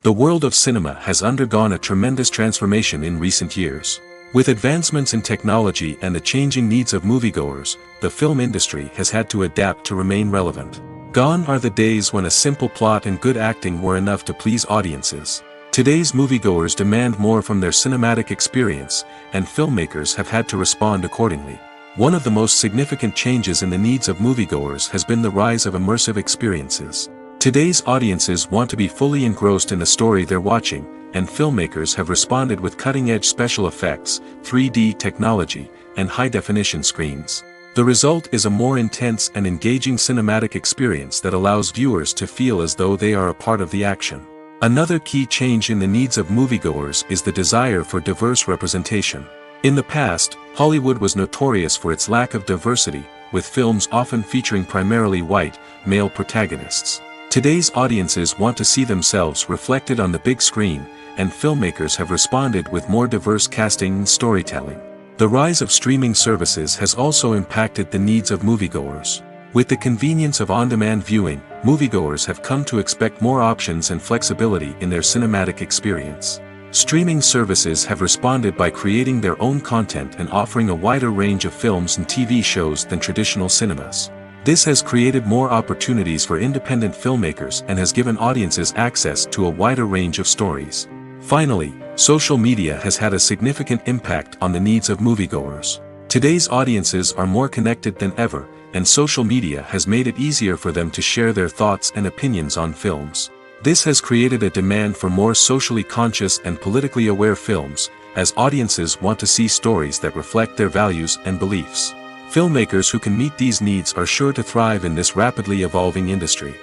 The world of cinema has undergone a tremendous transformation in recent years. With advancements in technology and the changing needs of moviegoers, the film industry has had to adapt to remain relevant. Gone are the days when a simple plot and good acting were enough to please audiences. Today's moviegoers demand more from their cinematic experience, and filmmakers have had to respond accordingly. One of the most significant changes in the needs of moviegoers has been the rise of immersive experiences. Today's audiences want to be fully engrossed in the story they're watching, and filmmakers have responded with cutting-edge special effects, 3D technology, and high-definition screens. The result is a more intense and engaging cinematic experience that allows viewers to feel as though they are a part of the action. Another key change in the needs of moviegoers is the desire for diverse representation. In the past, Hollywood was notorious for its lack of diversity, with films often featuring primarily white, male protagonists. Today's audiences want to see themselves reflected on the big screen, and filmmakers have responded with more diverse casting and storytelling. The rise of streaming services has also impacted the needs of moviegoers. With the convenience of on-demand viewing, moviegoers have come to expect more options and flexibility in their cinematic experience. Streaming services have responded by creating their own content and offering a wider range of films and TV shows than traditional cinemas. This has created more opportunities for independent filmmakers and has given audiences access to a wider range of stories. Finally, social media has had a significant impact on the needs of moviegoers. Today's audiences are more connected than ever, and social media has made it easier for them to share their thoughts and opinions on films. This has created a demand for more socially conscious and politically aware films, as audiences want to see stories that reflect their values and beliefs. Filmmakers who can meet these needs are sure to thrive in this rapidly evolving industry.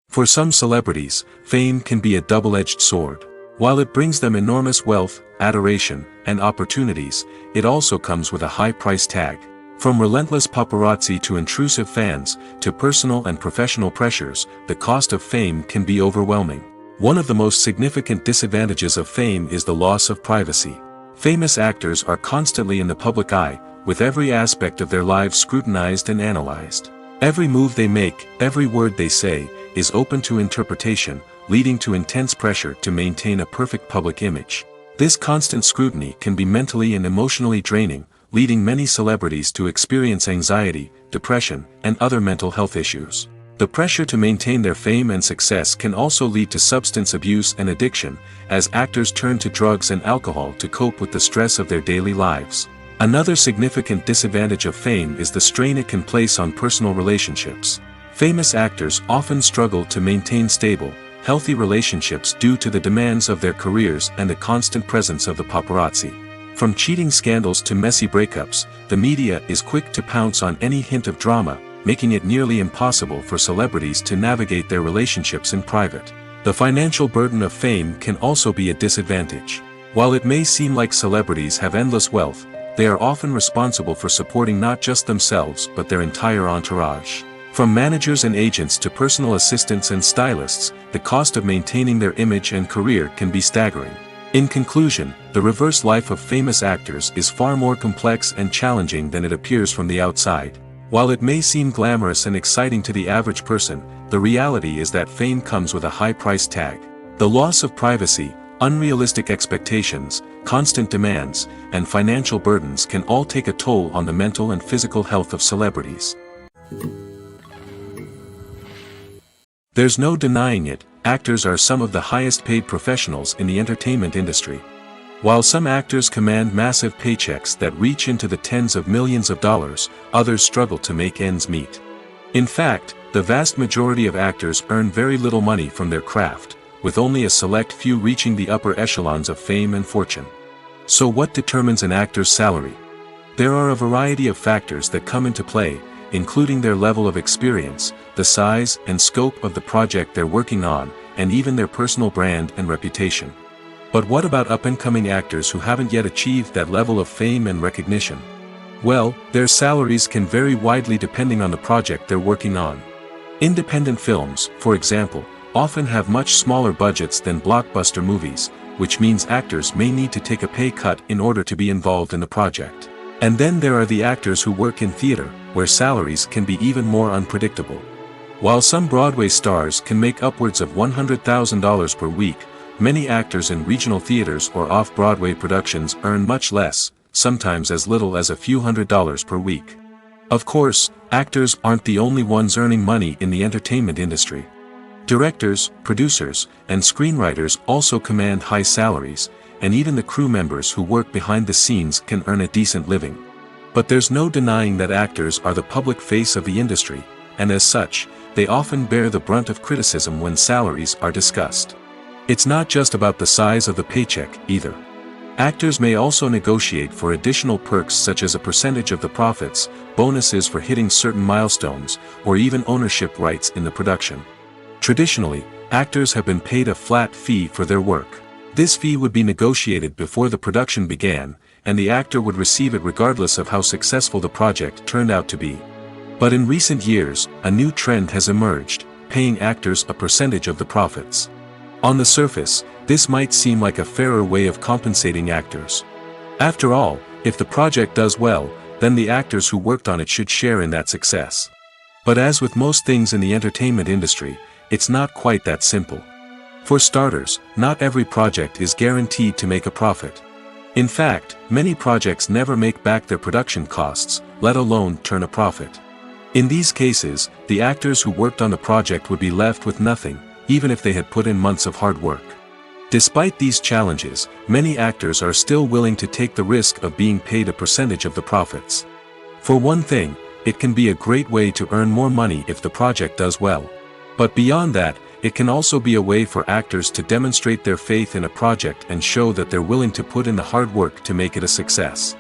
For some celebrities, fame can be a double-edged sword. While it brings them enormous wealth, adoration, and opportunities, it also comes with a high price tag. From relentless paparazzi to intrusive fans, to personal and professional pressures, the cost of fame can be overwhelming. One of the most significant disadvantages of fame is the loss of privacy. Famous actors are constantly in the public eye, with every aspect of their lives scrutinized and analyzed. Every move they make, every word they say, is open to interpretation, leading to intense pressure to maintain a perfect public image. This constant scrutiny can be mentally and emotionally draining, leading many celebrities to experience anxiety, depression, and other mental health issues. The pressure to maintain their fame and success can also lead to substance abuse and addiction, as actors turn to drugs and alcohol to cope with the stress of their daily lives. Another significant disadvantage of fame is the strain it can place on personal relationships. Famous actors often struggle to maintain stable, healthy relationships due to the demands of their careers and the constant presence of the paparazzi. From cheating scandals to messy breakups, the media is quick to pounce on any hint of drama, making it nearly impossible for celebrities to navigate their relationships in private. The financial burden of fame can also be a disadvantage. While it may seem like celebrities have endless wealth, they are often responsible for supporting not just themselves but their entire entourage. From managers and agents to personal assistants and stylists, the cost of maintaining their image and career can be staggering. In conclusion, the reverse life of famous actors is far more complex and challenging than it appears from the outside. While it may seem glamorous and exciting to the average person, the reality is that fame comes with a high price tag. The loss of privacy, unrealistic expectations, constant demands, and financial burdens can all take a toll on the mental and physical health of celebrities. There's no denying it, actors are some of the highest paid professionals in the entertainment industry. While some actors command massive paychecks that reach into the tens of millions of dollars, others struggle to make ends meet. In fact, the vast majority of actors earn very little money from their craft, with only a select few reaching the upper echelons of fame and fortune. So what determines an actor's salary? There are a variety of factors that come into play, including their level of experience, the size and scope of the project they're working on, and even their personal brand and reputation. But what about up-and-coming actors who haven't yet achieved that level of fame and recognition? Well, their salaries can vary widely depending on the project they're working on. Independent films, for example, often have much smaller budgets than blockbuster movies, which means actors may need to take a pay cut in order to be involved in the project. And then there are the actors who work in theater, where salaries can be even more unpredictable. While some Broadway stars can make upwards of $100,000 per week, many actors in regional theaters or off-Broadway productions earn much less, sometimes as little as a few $100s per week. Of course, actors aren't the only ones earning money in the entertainment industry. Directors, producers, and screenwriters also command high salaries, and even the crew members who work behind the scenes can earn a decent living. But there's no denying that actors are the public face of the industry, and as such, they often bear the brunt of criticism when salaries are discussed. It's not just about the size of the paycheck, either. Actors may also negotiate for additional perks such as a percentage of the profits, bonuses for hitting certain milestones, or even ownership rights in the production. Traditionally, actors have been paid a flat fee for their work. This fee would be negotiated before the production began, and the actor would receive it regardless of how successful the project turned out to be. But in recent years, a new trend has emerged, paying actors a percentage of the profits. On the surface, this might seem like a fairer way of compensating actors. After all, if the project does well, then the actors who worked on it should share in that success. But as with most things in the entertainment industry, it's not quite that simple. For starters, not every project is guaranteed to make a profit. In fact, many projects never make back their production costs, let alone turn a profit. In these cases, the actors who worked on the project would be left with nothing, even if they had put in months of hard work. Despite these challenges, many actors are still willing to take the risk of being paid a percentage of the profits. For one thing, it can be a great way to earn more money if the project does well. But beyond that, it can also be a way for actors to demonstrate their faith in a project and show that they're willing to put in the hard work to make it a success.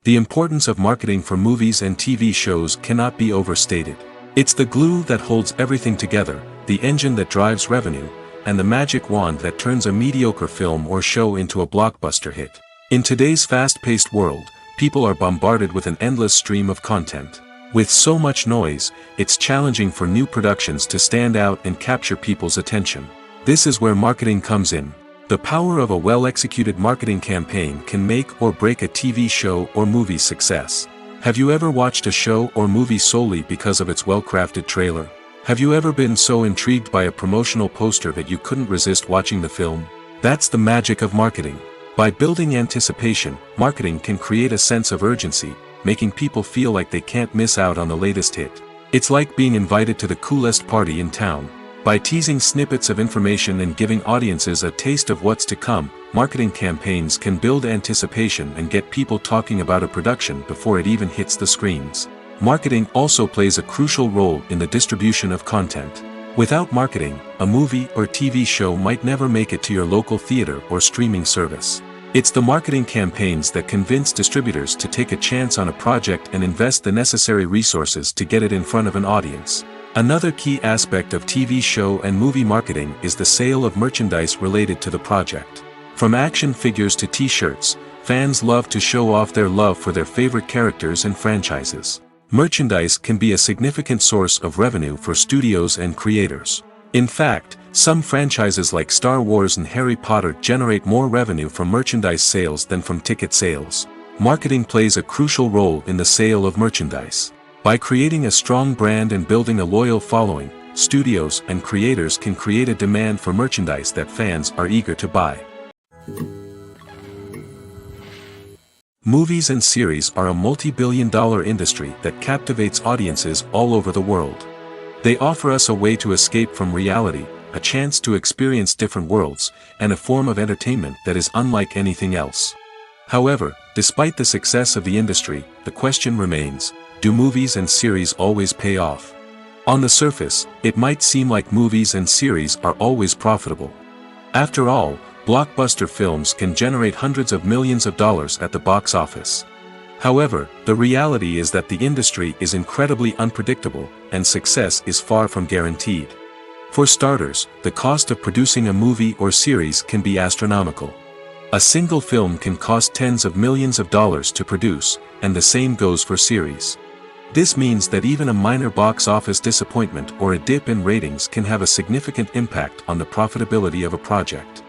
The importance of marketing for movies and TV shows cannot be overstated. It's the glue that holds everything together, the engine that drives revenue, and the magic wand that turns a mediocre film or show into a blockbuster hit. In today's fast-paced world, people are bombarded with an endless stream of content. With so much noise, it's challenging for new productions to stand out and capture people's attention. This is where marketing comes in. The power of a well-executed marketing campaign can make or break a TV show or movie's success. Have you ever watched a show or movie solely because of its well-crafted trailer? Have you ever been so intrigued by a promotional poster that you couldn't resist watching the film? That's the magic of marketing. By building anticipation, marketing can create a sense of urgency, making people feel like they can't miss out on the latest hit. It's like being invited to the coolest party in town. By teasing snippets of information and giving audiences a taste of what's to come, marketing campaigns can build anticipation and get people talking about a production before it even hits the screens. Marketing also plays a crucial role in the distribution of content. Without marketing, a movie or TV show might never make it to your local theater or streaming service. It's the marketing campaigns that convince distributors to take a chance on a project and invest the necessary resources to get it in front of an audience. Another key aspect of TV show and movie marketing is the sale of merchandise related to the project. From action figures to t-shirts, fans love to show off their love for their favorite characters and franchises. Merchandise can be a significant source of revenue for studios and creators. In fact, some franchises like Star Wars and Harry Potter generate more revenue from merchandise sales than from ticket sales. Marketing plays a crucial role in the sale of merchandise. By creating a strong brand and building a loyal following, studios and creators can create a demand for merchandise that fans are eager to buy. Movies and series are a multi-billion-dollar industry that captivates audiences all over the world. They offer us a way to escape from reality, a chance to experience different worlds, and a form of entertainment that is unlike anything else. However, despite the success of the industry, the question remains: do movies and series always pay off? On the surface, it might seem like movies and series are always profitable. After all, blockbuster films can generate hundreds of millions of dollars at the box office. However, the reality is that the industry is incredibly unpredictable, and success is far from guaranteed. For starters, the cost of producing a movie or series can be astronomical. A single film can cost tens of millions of dollars to produce, and the same goes for series. This means that even a minor box office disappointment or a dip in ratings can have a significant impact on the profitability of a project.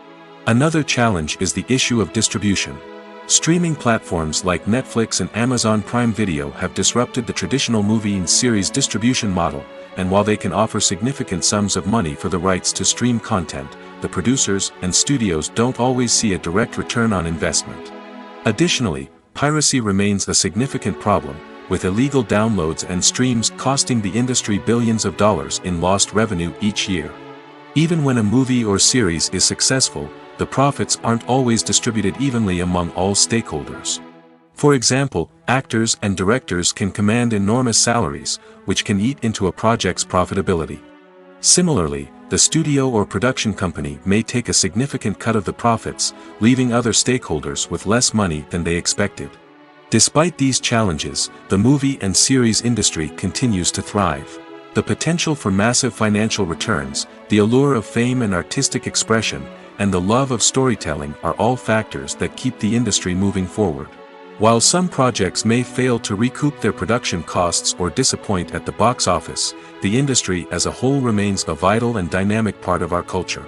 Another challenge is the issue of distribution. Streaming platforms like Netflix and Amazon Prime Video have disrupted the traditional movie and series distribution model, and while they can offer significant sums of money for the rights to stream content, the producers and studios don't always see a direct return on investment. Additionally, piracy remains a significant problem, with illegal downloads and streams costing the industry billions of dollars in lost revenue each year. Even when a movie or series is successful, the profits aren't always distributed evenly among all stakeholders. For example, actors and directors can command enormous salaries, which can eat into a project's profitability. Similarly, the studio or production company may take a significant cut of the profits, leaving other stakeholders with less money than they expected. Despite these challenges, the movie and series industry continues to thrive. The potential for massive financial returns, the allure of fame and artistic expression, and the love of storytelling are all factors that keep the industry moving forward. While some projects may fail to recoup their production costs or disappoint at the box office, the industry as a whole remains a vital and dynamic part of our culture.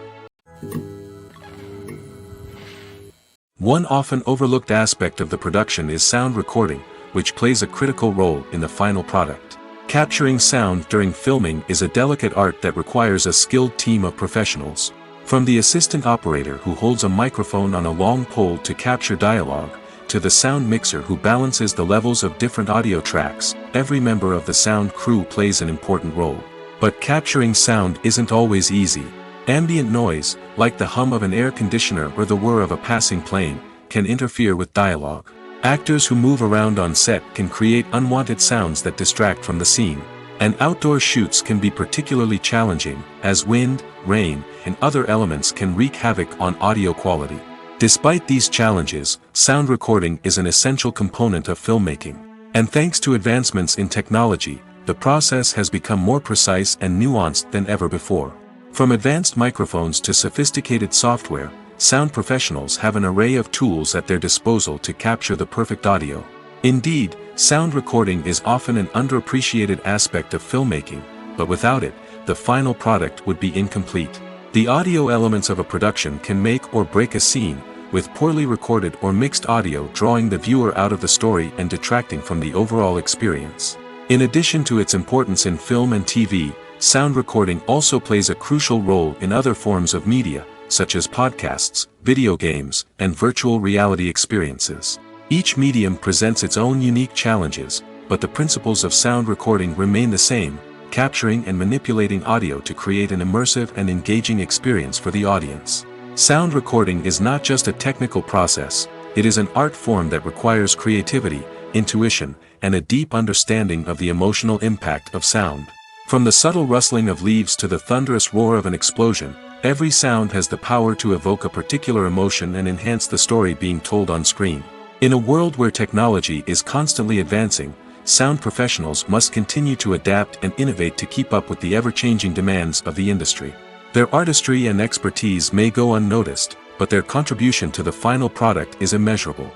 One often overlooked aspect of the production is sound recording, which plays a critical role in the final product. Capturing sound during filming is a delicate art that requires a skilled team of professionals. From the assistant operator who holds a microphone on a long pole to capture dialogue, to the sound mixer who balances the levels of different audio tracks, every member of the sound crew plays an important role. But capturing sound isn't always easy. Ambient noise, like the hum of an air conditioner or the whir of a passing plane, can interfere with dialogue. Actors who move around on set can create unwanted sounds that distract from the scene. And outdoor shoots can be particularly challenging, as wind, rain, and other elements can wreak havoc on audio quality. Despite these challenges, sound recording is an essential component of filmmaking. And thanks to advancements in technology, the process has become more precise and nuanced than ever before. From advanced microphones to sophisticated software, sound professionals have an array of tools at their disposal to capture the perfect audio. Indeed, sound recording is often an underappreciated aspect of filmmaking, but without it, the final product would be incomplete. The audio elements of a production can make or break a scene, with poorly recorded or mixed audio drawing the viewer out of the story and detracting from the overall experience. In addition to its importance in film and TV, sound recording also plays a crucial role in other forms of media, such as podcasts, video games, and virtual reality experiences. Each medium presents its own unique challenges, but the principles of sound recording remain the same, capturing and manipulating audio to create an immersive and engaging experience for the audience. Sound recording is not just a technical process, it is an art form that requires creativity, intuition, and a deep understanding of the emotional impact of sound. From the subtle rustling of leaves to the thunderous roar of an explosion, every sound has the power to evoke a particular emotion and enhance the story being told on screen. In a world where technology is constantly advancing, sound professionals must continue to adapt and innovate to keep up with the ever-changing demands of the industry. Their artistry and expertise may go unnoticed, but their contribution to the final product is immeasurable.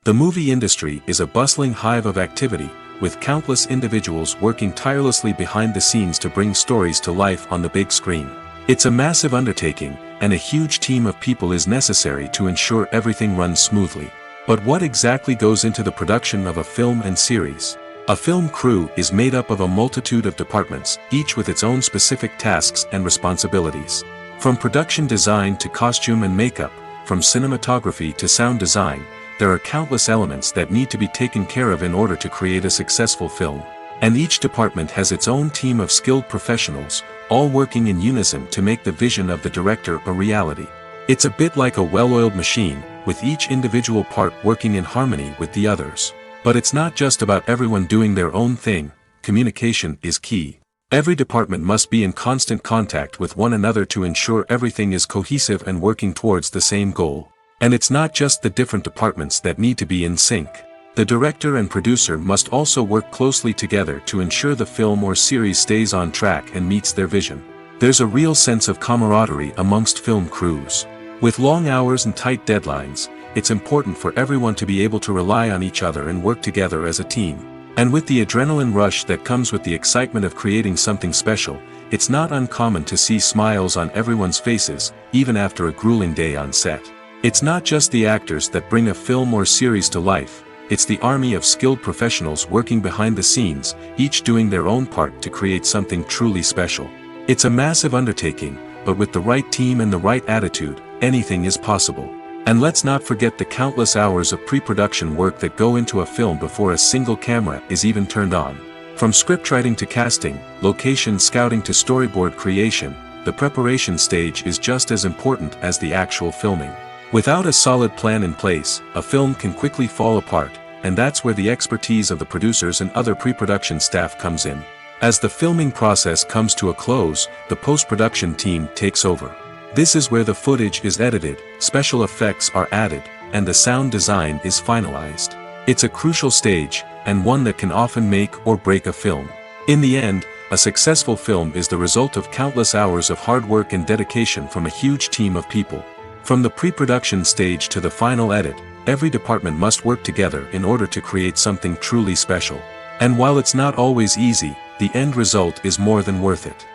The movie industry is a bustling hive of activity, with countless individuals working tirelessly behind the scenes to bring stories to life on the big screen. It's a massive undertaking, and a huge team of people is necessary to ensure everything runs smoothly. But what exactly goes into the production of a film and series? A film crew is made up of a multitude of departments, each with its own specific tasks and responsibilities. From production design to costume and makeup, from cinematography to sound design, there are countless elements that need to be taken care of in order to create a successful film. And each department has its own team of skilled professionals, all working in unison to make the vision of the director a reality. It's a bit like a well-oiled machine, with each individual part working in harmony with the others. But it's not just about everyone doing their own thing, communication is key. Every department must be in constant contact with one another to ensure everything is cohesive and working towards the same goal. And it's not just the different departments that need to be in sync. The director and producer must also work closely together to ensure the film or series stays on track and meets their vision. There's a real sense of camaraderie amongst film crews. With long hours and tight deadlines, it's important for everyone to be able to rely on each other and work together as a team. And with the adrenaline rush that comes with the excitement of creating something special, it's not uncommon to see smiles on everyone's faces, even after a grueling day on set. It's not just the actors that bring a film or series to life, it's the army of skilled professionals working behind the scenes, each doing their own part to create something truly special. It's a massive undertaking, but with the right team and the right attitude, anything is possible. And let's not forget the countless hours of pre-production work that go into a film before a single camera is even turned on. From scriptwriting to casting, location scouting to storyboard creation, the preparation stage is just as important as the actual filming. Without a solid plan in place, a film can quickly fall apart, and that's where the expertise of the producers and other pre-production staff comes in. As the filming process comes to a close, the post-production team takes over. This is where the footage is edited, special effects are added, and the sound design is finalized. It's a crucial stage, and one that can often make or break a film. In the end, a successful film is the result of countless hours of hard work and dedication from a huge team of people. From the pre-production stage to the final edit, every department must work together in order to create something truly special. And while it's not always easy, the end result is more than worth it.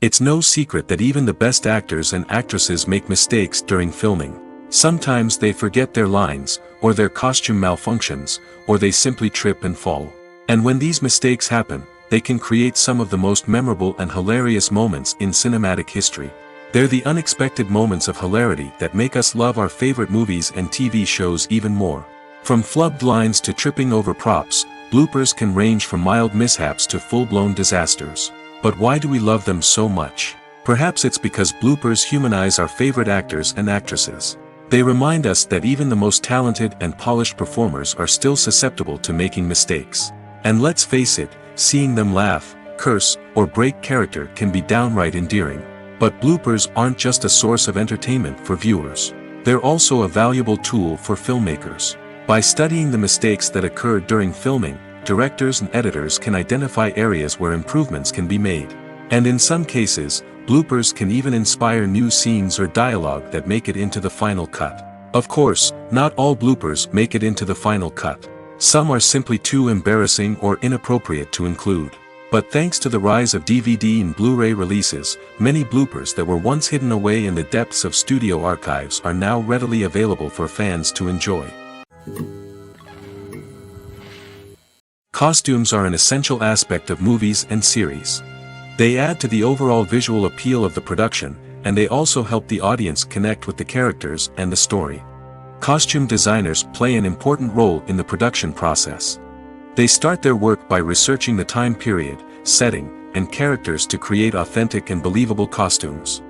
It's no secret that even the best actors and actresses make mistakes during filming. Sometimes they forget their lines, or their costume malfunctions, or they simply trip and fall. And when these mistakes happen, they can create some of the most memorable and hilarious moments in cinematic history. They're the unexpected moments of hilarity that make us love our favorite movies and TV shows even more. From flubbed lines to tripping over props, bloopers can range from mild mishaps to full-blown disasters. But why do we love them so much? Perhaps it's because bloopers humanize our favorite actors and actresses. They remind us that even the most talented and polished performers are still susceptible to making mistakes. And let's face it, seeing them laugh, curse, or break character can be downright endearing. But bloopers aren't just a source of entertainment for viewers. They're also a valuable tool for filmmakers. By studying the mistakes that occur during filming, directors and editors can identify areas where improvements can be made. And in some cases, bloopers can even inspire new scenes or dialogue that make it into the final cut. Of course, not all bloopers make it into the final cut. Some are simply too embarrassing or inappropriate to include. But thanks to the rise of DVD and Blu-ray releases, many bloopers that were once hidden away in the depths of studio archives are now readily available for fans to enjoy. Costumes are an essential aspect of movies and series. They add to the overall visual appeal of the production, and they also help the audience connect with the characters and the story. Costume designers play an important role in the production process. They start their work by researching the time period, setting, and characters to create authentic and believable costumes.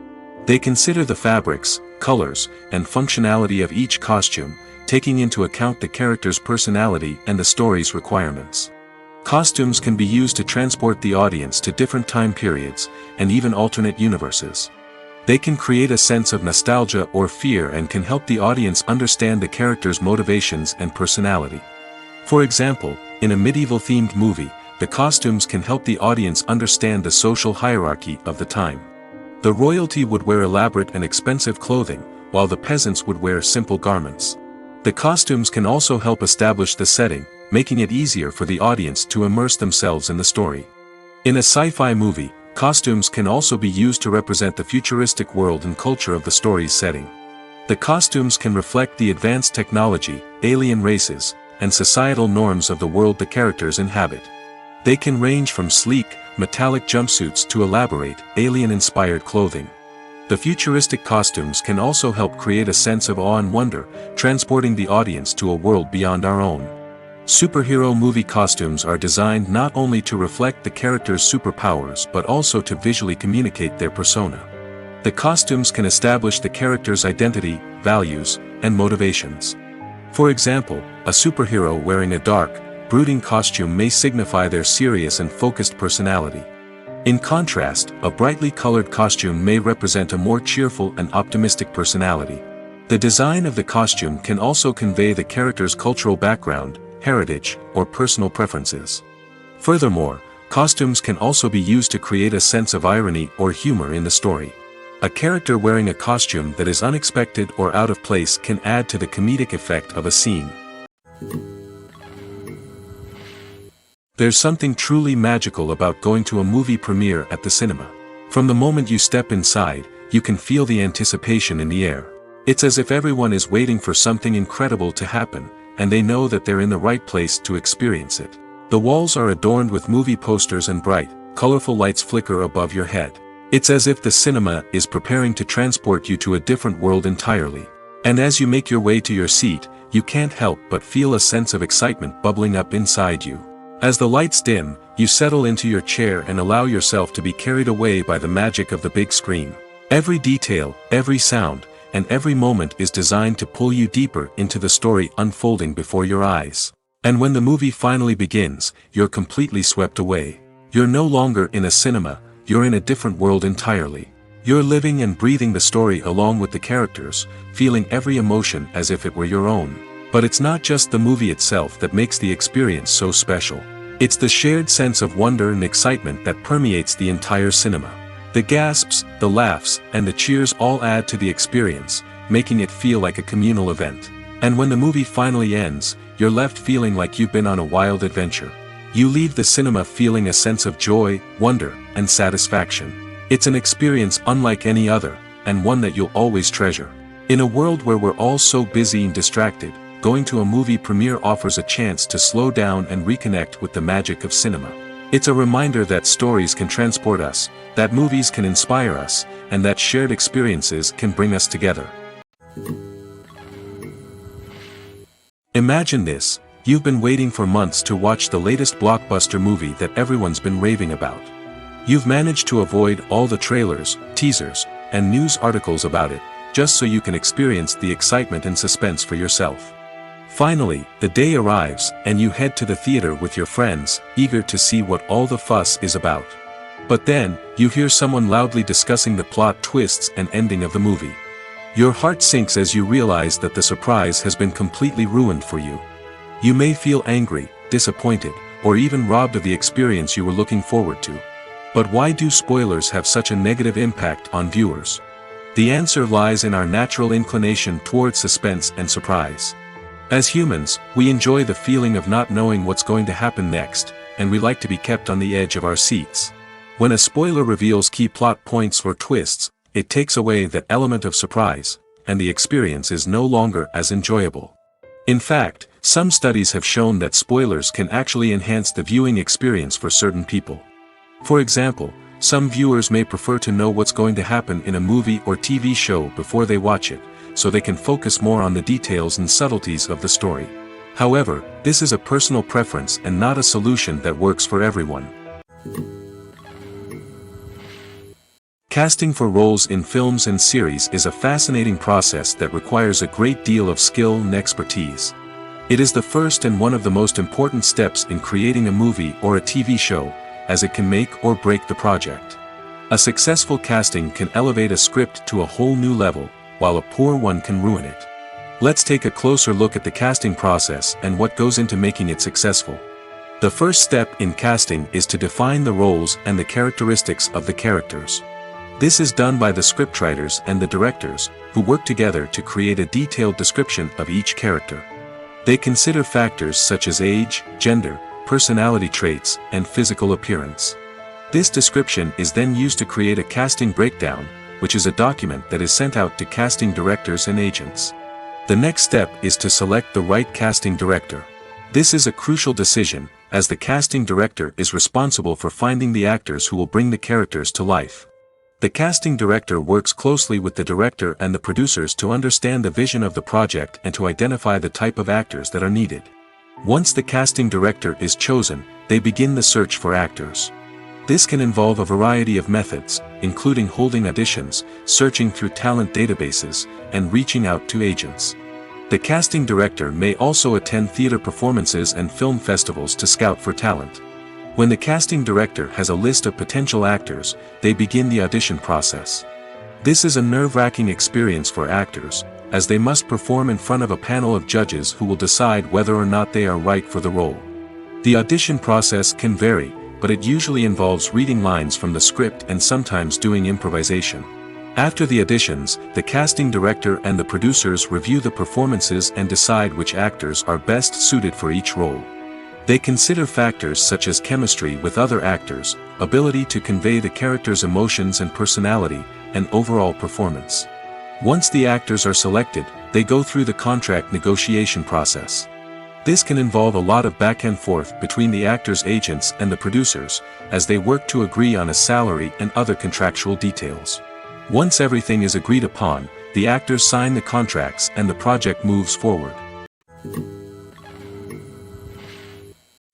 They consider the fabrics, colors, and functionality of each costume, taking into account the character's personality and the story's requirements. Costumes can be used to transport the audience to different time periods, and even alternate universes. They can create a sense of nostalgia or fear and can help the audience understand the character's motivations and personality. For example, in a medieval-themed movie, the costumes can help the audience understand the social hierarchy of the time. The royalty would wear elaborate and expensive clothing, while the peasants would wear simple garments. The costumes can also help establish the setting, making it easier for the audience to immerse themselves in the story. In a sci-fi movie, costumes can also be used to represent the futuristic world and culture of the story's setting. The costumes can reflect the advanced technology, alien races, and societal norms of the world the characters inhabit. They can range from sleek, metallic jumpsuits to elaborate, alien-inspired clothing. The futuristic costumes can also help create a sense of awe and wonder, transporting the audience to a world beyond our own. Superhero movie costumes are designed not only to reflect the character's superpowers but also to visually communicate their persona. The costumes can establish the character's identity, values, and motivations. For example, a superhero wearing a dark, brooding costume may signify their serious and focused personality. In contrast, a brightly colored costume may represent a more cheerful and optimistic personality. The design of the costume can also convey the character's cultural background, heritage, or personal preferences. Furthermore, costumes can also be used to create a sense of irony or humor in the story. A character wearing a costume that is unexpected or out of place can add to the comedic effect of a scene. There's something truly magical about going to a movie premiere at the cinema. From the moment you step inside, you can feel the anticipation in the air. It's as if everyone is waiting for something incredible to happen, and they know that they're in the right place to experience it. The walls are adorned with movie posters and bright, colorful lights flicker above your head. It's as if the cinema is preparing to transport you to a different world entirely. And as you make your way to your seat, you can't help but feel a sense of excitement bubbling up inside you. As the lights dim, you settle into your chair and allow yourself to be carried away by the magic of the big screen. Every detail, every sound, and every moment is designed to pull you deeper into the story unfolding before your eyes. And when the movie finally begins, you're completely swept away. You're no longer in a cinema, you're in a different world entirely. You're living and breathing the story along with the characters, feeling every emotion as if it were your own. But it's not just the movie itself that makes the experience so special. It's the shared sense of wonder and excitement that permeates the entire cinema. The gasps, the laughs, and the cheers all add to the experience, making it feel like a communal event. And when the movie finally ends, you're left feeling like you've been on a wild adventure. You leave the cinema feeling a sense of joy, wonder, and satisfaction. It's an experience unlike any other, and one that you'll always treasure. In a world where we're all so busy and distracted, going to a movie premiere offers a chance to slow down and reconnect with the magic of cinema. It's a reminder that stories can transport us, that movies can inspire us, and that shared experiences can bring us together. Imagine this: you've been waiting for months to watch the latest blockbuster movie that everyone's been raving about. You've managed to avoid all the trailers, teasers, and news articles about it, just so you can experience the excitement and suspense for yourself. Finally, the day arrives, and you head to the theater with your friends, eager to see what all the fuss is about. But then, you hear someone loudly discussing the plot twists and ending of the movie. Your heart sinks as you realize that the surprise has been completely ruined for you. You may feel angry, disappointed, or even robbed of the experience you were looking forward to. But why do spoilers have such a negative impact on viewers? The answer lies in our natural inclination toward suspense and surprise. As humans, we enjoy the feeling of not knowing what's going to happen next, and we like to be kept on the edge of our seats. When a spoiler reveals key plot points or twists, it takes away that element of surprise, and the experience is no longer as enjoyable. In fact, some studies have shown that spoilers can actually enhance the viewing experience for certain people. For example, some viewers may prefer to know what's going to happen in a movie or TV show before they watch it, so they can focus more on the details and subtleties of the story. However, this is a personal preference and not a solution that works for everyone. Casting for roles in films and series is a fascinating process that requires a great deal of skill and expertise. It is the first and one of the most important steps in creating a movie or a TV show, as it can make or break the project. A successful casting can elevate a script to a whole new level, while a poor one can ruin it. Let's take a closer look at the casting process and what goes into making it successful. The first step in casting is to define the roles and the characteristics of the characters. This is done by the scriptwriters and the directors, who work together to create a detailed description of each character. They consider factors such as age, gender, personality traits, and physical appearance. This description is then used to create a casting breakdown, which is a document that is sent out to casting directors and agents. The next step is to select the right casting director. This is a crucial decision, as the casting director is responsible for finding the actors who will bring the characters to life. The casting director works closely with the director and the producers to understand the vision of the project and to identify the type of actors that are needed. Once the casting director is chosen, they begin the search for actors. This can involve a variety of methods, including holding auditions, searching through talent databases, and reaching out to agents. The casting director may also attend theater performances and film festivals to scout for talent. When the casting director has a list of potential actors, they begin the audition process. This is a nerve-wracking experience for actors, as they must perform in front of a panel of judges who will decide whether or not they are right for the role. The audition process can vary, but it usually involves reading lines from the script and sometimes doing improvisation. After the auditions, the casting director and the producers review the performances and decide which actors are best suited for each role. They consider factors such as chemistry with other actors, ability to convey the character's emotions and personality, and overall performance. Once the actors are selected, they go through the contract negotiation process. This can involve a lot of back and forth between the actors' agents and the producers, as they work to agree on a salary and other contractual details. Once everything is agreed upon, the actors sign the contracts and the project moves forward.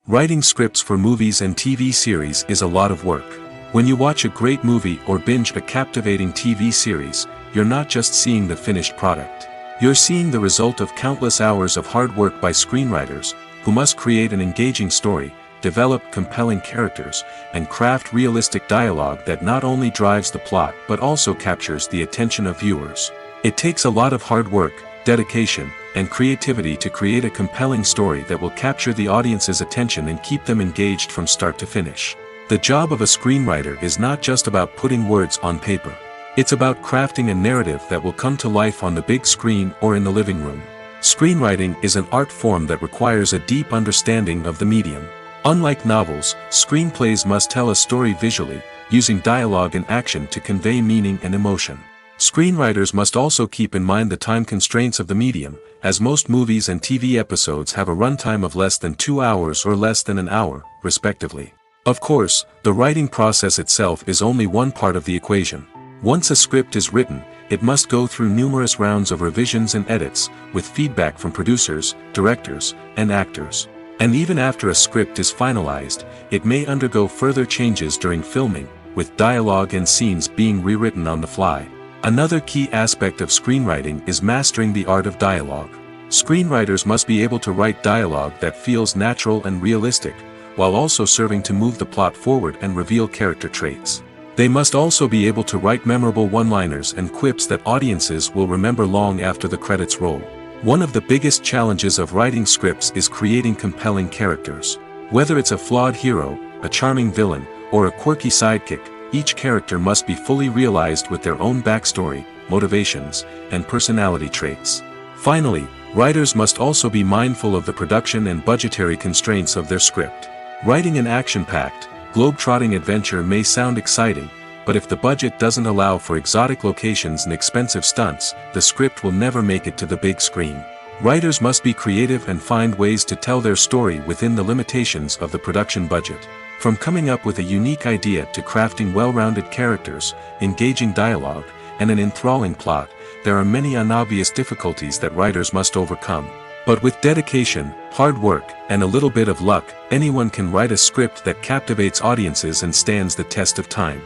Writing scripts for movies and TV series is a lot of work. When you watch a great movie or binge a captivating TV series, you're not just seeing the finished product. You're seeing the result of countless hours of hard work by screenwriters, who must create an engaging story, develop compelling characters, and craft realistic dialogue that not only drives the plot but also captures the attention of viewers. It takes a lot of hard work, dedication, and creativity to create a compelling story that will capture the audience's attention and keep them engaged from start to finish. The job of a screenwriter is not just about putting words on paper. It's about crafting a narrative that will come to life on the big screen or in the living room. Screenwriting is an art form that requires a deep understanding of the medium. Unlike novels, screenplays must tell a story visually, using dialogue and action to convey meaning and emotion. Screenwriters must also keep in mind the time constraints of the medium, as most movies and TV episodes have a runtime of less than 2 hours or less than an hour, respectively. Of course, the writing process itself is only one part of the equation. Once a script is written, it must go through numerous rounds of revisions and edits, with feedback from producers, directors, and actors. And even after a script is finalized, it may undergo further changes during filming, with dialogue and scenes being rewritten on the fly. Another key aspect of screenwriting is mastering the art of dialogue. Screenwriters must be able to write dialogue that feels natural and realistic, while also serving to move the plot forward and reveal character traits. They must also be able to write memorable one-liners and quips that audiences will remember long after the credits roll. One of the biggest challenges of writing scripts is creating compelling characters. Whether it's a flawed hero, a charming villain, or a quirky sidekick, each character must be fully realized with their own backstory, motivations, and personality traits. Finally, writers must also be mindful of the production and budgetary constraints of their script. Writing an action-packed, globe-trotting adventure may sound exciting, but if the budget doesn't allow for exotic locations and expensive stunts, the script will never make it to the big screen. Writers must be creative and find ways to tell their story within the limitations of the production budget. From coming up with a unique idea to crafting well-rounded characters, engaging dialogue, and an enthralling plot, there are many unobvious difficulties that writers must overcome. But with dedication, hard work, and a little bit of luck, anyone can write a script that captivates audiences and stands the test of time.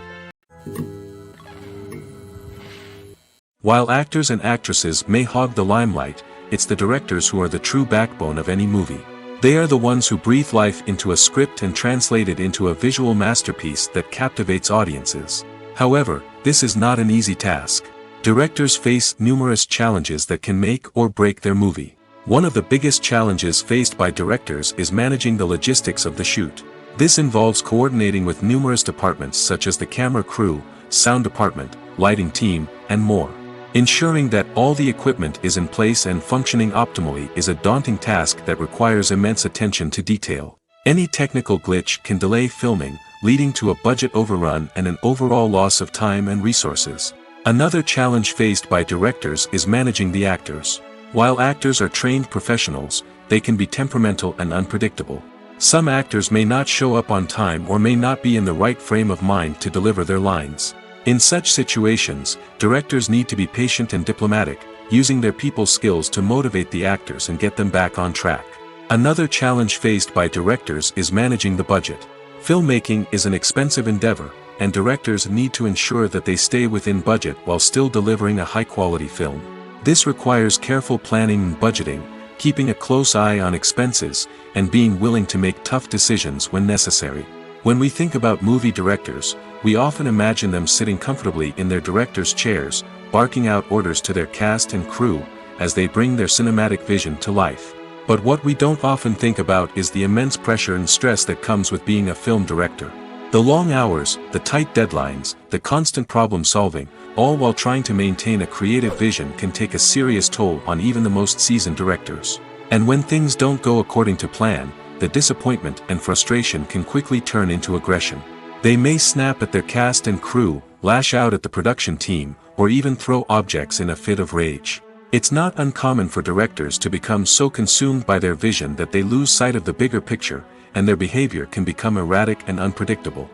While actors and actresses may hog the limelight, it's the directors who are the true backbone of any movie. They are the ones who breathe life into a script and translate it into a visual masterpiece that captivates audiences. However, this is not an easy task. Directors face numerous challenges that can make or break their movie. One of the biggest challenges faced by directors is managing the logistics of the shoot. This involves coordinating with numerous departments such as the camera crew, sound department, lighting team, and more. Ensuring that all the equipment is in place and functioning optimally is a daunting task that requires immense attention to detail. Any technical glitch can delay filming, leading to a budget overrun and an overall loss of time and resources. Another challenge faced by directors is managing the actors. While actors are trained professionals, they can be temperamental and unpredictable. Some actors may not show up on time or may not be in the right frame of mind to deliver their lines. In such situations, directors need to be patient and diplomatic, using their people skills to motivate the actors and get them back on track. Another challenge faced by directors is managing the budget. Filmmaking is an expensive endeavor, and directors need to ensure that they stay within budget while still delivering a high-quality film. This requires careful planning and budgeting, keeping a close eye on expenses, and being willing to make tough decisions when necessary. When we think about movie directors, we often imagine them sitting comfortably in their director's chairs, barking out orders to their cast and crew, as they bring their cinematic vision to life. But what we don't often think about is the immense pressure and stress that comes with being a film director. The long hours, the tight deadlines, the constant problem solving, all while trying to maintain a creative vision can take a serious toll on even the most seasoned directors. And when things don't go according to plan, the disappointment and frustration can quickly turn into aggression. They may snap at their cast and crew, lash out at the production team, or even throw objects in a fit of rage. It's not uncommon for directors to become so consumed by their vision that they lose sight of the bigger picture, and their behavior can become erratic and unpredictable.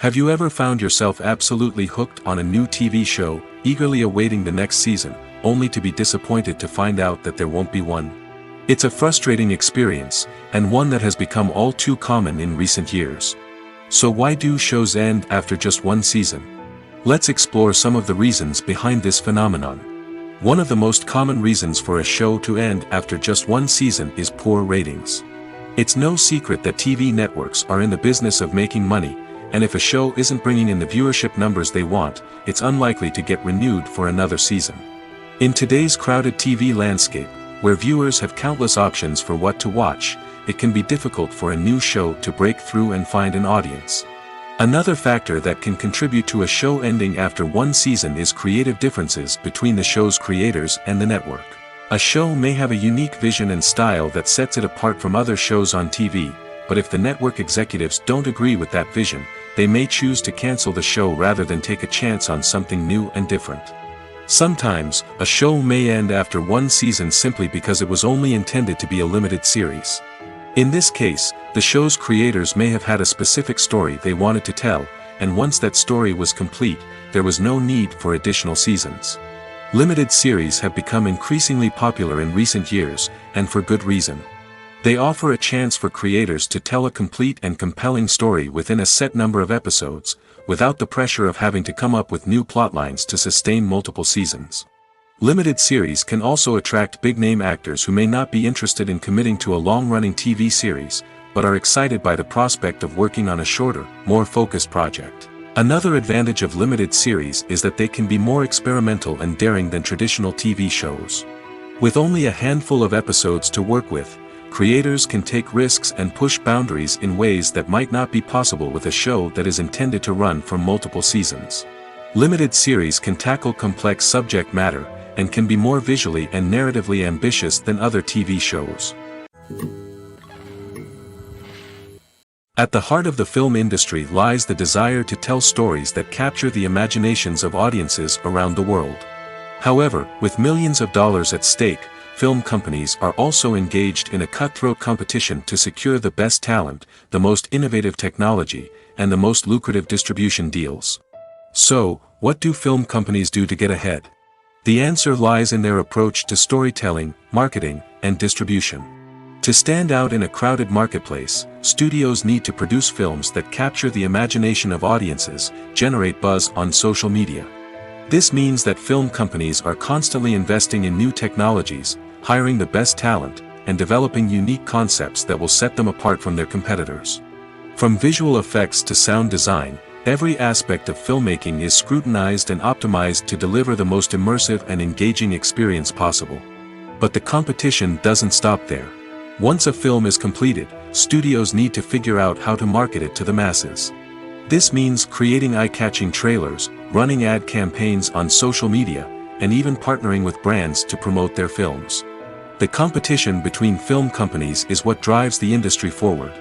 Have you ever found yourself absolutely hooked on a new TV show, eagerly awaiting the next season, only to be disappointed to find out that there won't be one? It's a frustrating experience, and one that has become all too common in recent years. So why do shows end after just one season? Let's explore some of the reasons behind this phenomenon. One of the most common reasons for a show to end after just one season is poor ratings. It's no secret that TV networks are in the business of making money, and if a show isn't bringing in the viewership numbers they want, it's unlikely to get renewed for another season. In today's crowded TV landscape, where viewers have countless options for what to watch, it can be difficult for a new show to break through and find an audience. Another factor that can contribute to a show ending after one season is creative differences between the show's creators and the network. A show may have a unique vision and style that sets it apart from other shows on TV, but if the network executives don't agree with that vision, they may choose to cancel the show rather than take a chance on something new and different. Sometimes, a show may end after one season simply because it was only intended to be a limited series. In this case, the show's creators may have had a specific story they wanted to tell, and once that story was complete, there was no need for additional seasons. Limited series have become increasingly popular in recent years, and for good reason. They offer a chance for creators to tell a complete and compelling story within a set number of episodes, without the pressure of having to come up with new plotlines to sustain multiple seasons. Limited series can also attract big-name actors who may not be interested in committing to a long-running TV series, but are excited by the prospect of working on a shorter, more focused project. Another advantage of limited series is that they can be more experimental and daring than traditional TV shows. With only a handful of episodes to work with, creators can take risks and push boundaries in ways that might not be possible with a show that is intended to run for multiple seasons. Limited series can tackle complex subject matter, and can be more visually and narratively ambitious than other TV shows. At the heart of the film industry lies the desire to tell stories that capture the imaginations of audiences around the world. However, with millions of dollars at stake, film companies are also engaged in a cutthroat competition to secure the best talent, the most innovative technology, and the most lucrative distribution deals. So, what do film companies do to get ahead? The answer lies in their approach to storytelling, marketing, and distribution. To stand out in a crowded marketplace, studios need to produce films that capture the imagination of audiences, generate buzz on social media. This means that film companies are constantly investing in new technologies, hiring the best talent, and developing unique concepts that will set them apart from their competitors. From visual effects to sound design, every aspect of filmmaking is scrutinized and optimized to deliver the most immersive and engaging experience possible. But the competition doesn't stop there. Once a film is completed, studios need to figure out how to market it to the masses. This means creating eye-catching trailers, running ad campaigns on social media, and even partnering with brands to promote their films. The competition between film companies is what drives the industry forward.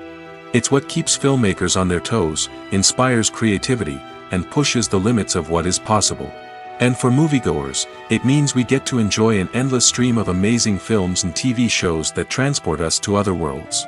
It's what keeps filmmakers on their toes, inspires creativity, and pushes the limits of what is possible. And for moviegoers, it means we get to enjoy an endless stream of amazing films and TV shows that transport us to other worlds.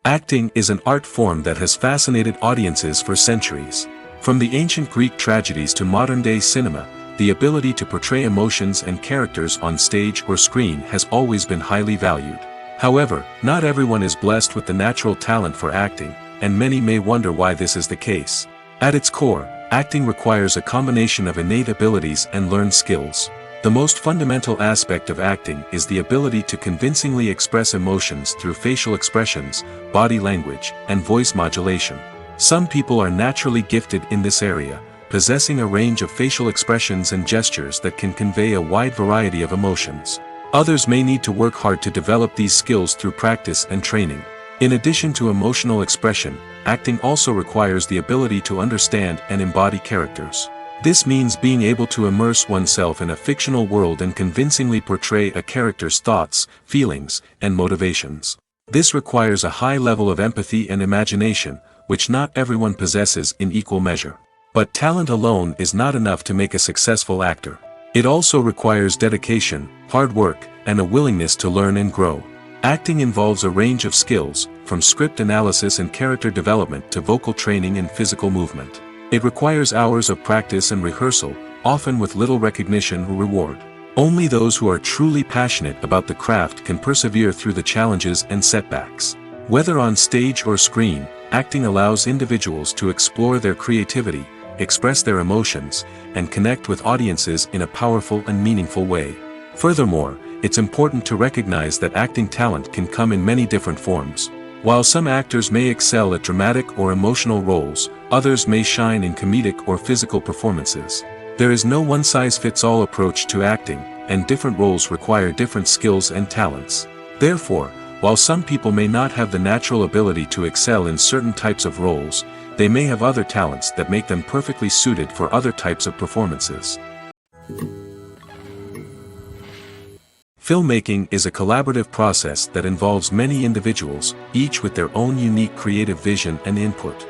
Acting is an art form that has fascinated audiences for centuries. From the ancient Greek tragedies to modern-day cinema, the ability to portray emotions and characters on stage or screen has always been highly valued. However, not everyone is blessed with the natural talent for acting, and many may wonder why this is the case. At its core, acting requires a combination of innate abilities and learned skills. The most fundamental aspect of acting is the ability to convincingly express emotions through facial expressions, body language, and voice modulation. Some people are naturally gifted in this area, possessing a range of facial expressions and gestures that can convey a wide variety of emotions. Others may need to work hard to develop these skills through practice and training. In addition to emotional expression, acting also requires the ability to understand and embody characters. This means being able to immerse oneself in a fictional world and convincingly portray a character's thoughts, feelings, and motivations. This requires a high level of empathy and imagination, which not everyone possesses in equal measure. But talent alone is not enough to make a successful actor. It also requires dedication, hard work, and a willingness to learn and grow. Acting involves a range of skills, from script analysis and character development to vocal training and physical movement. It requires hours of practice and rehearsal, often with little recognition or reward. Only those who are truly passionate about the craft can persevere through the challenges and setbacks. Whether on stage or screen, acting allows individuals to explore their creativity, express their emotions, and connect with audiences in a powerful and meaningful way. Furthermore, it's important to recognize that acting talent can come in many different forms. While some actors may excel at dramatic or emotional roles, others may shine in comedic or physical performances. There is no one-size-fits-all approach to acting, and different roles require different skills and talents. Therefore, while some people may not have the natural ability to excel in certain types of roles, they may have other talents that make them perfectly suited for other types of performances. Filmmaking is a collaborative process that involves many individuals, each with their own unique creative vision and input.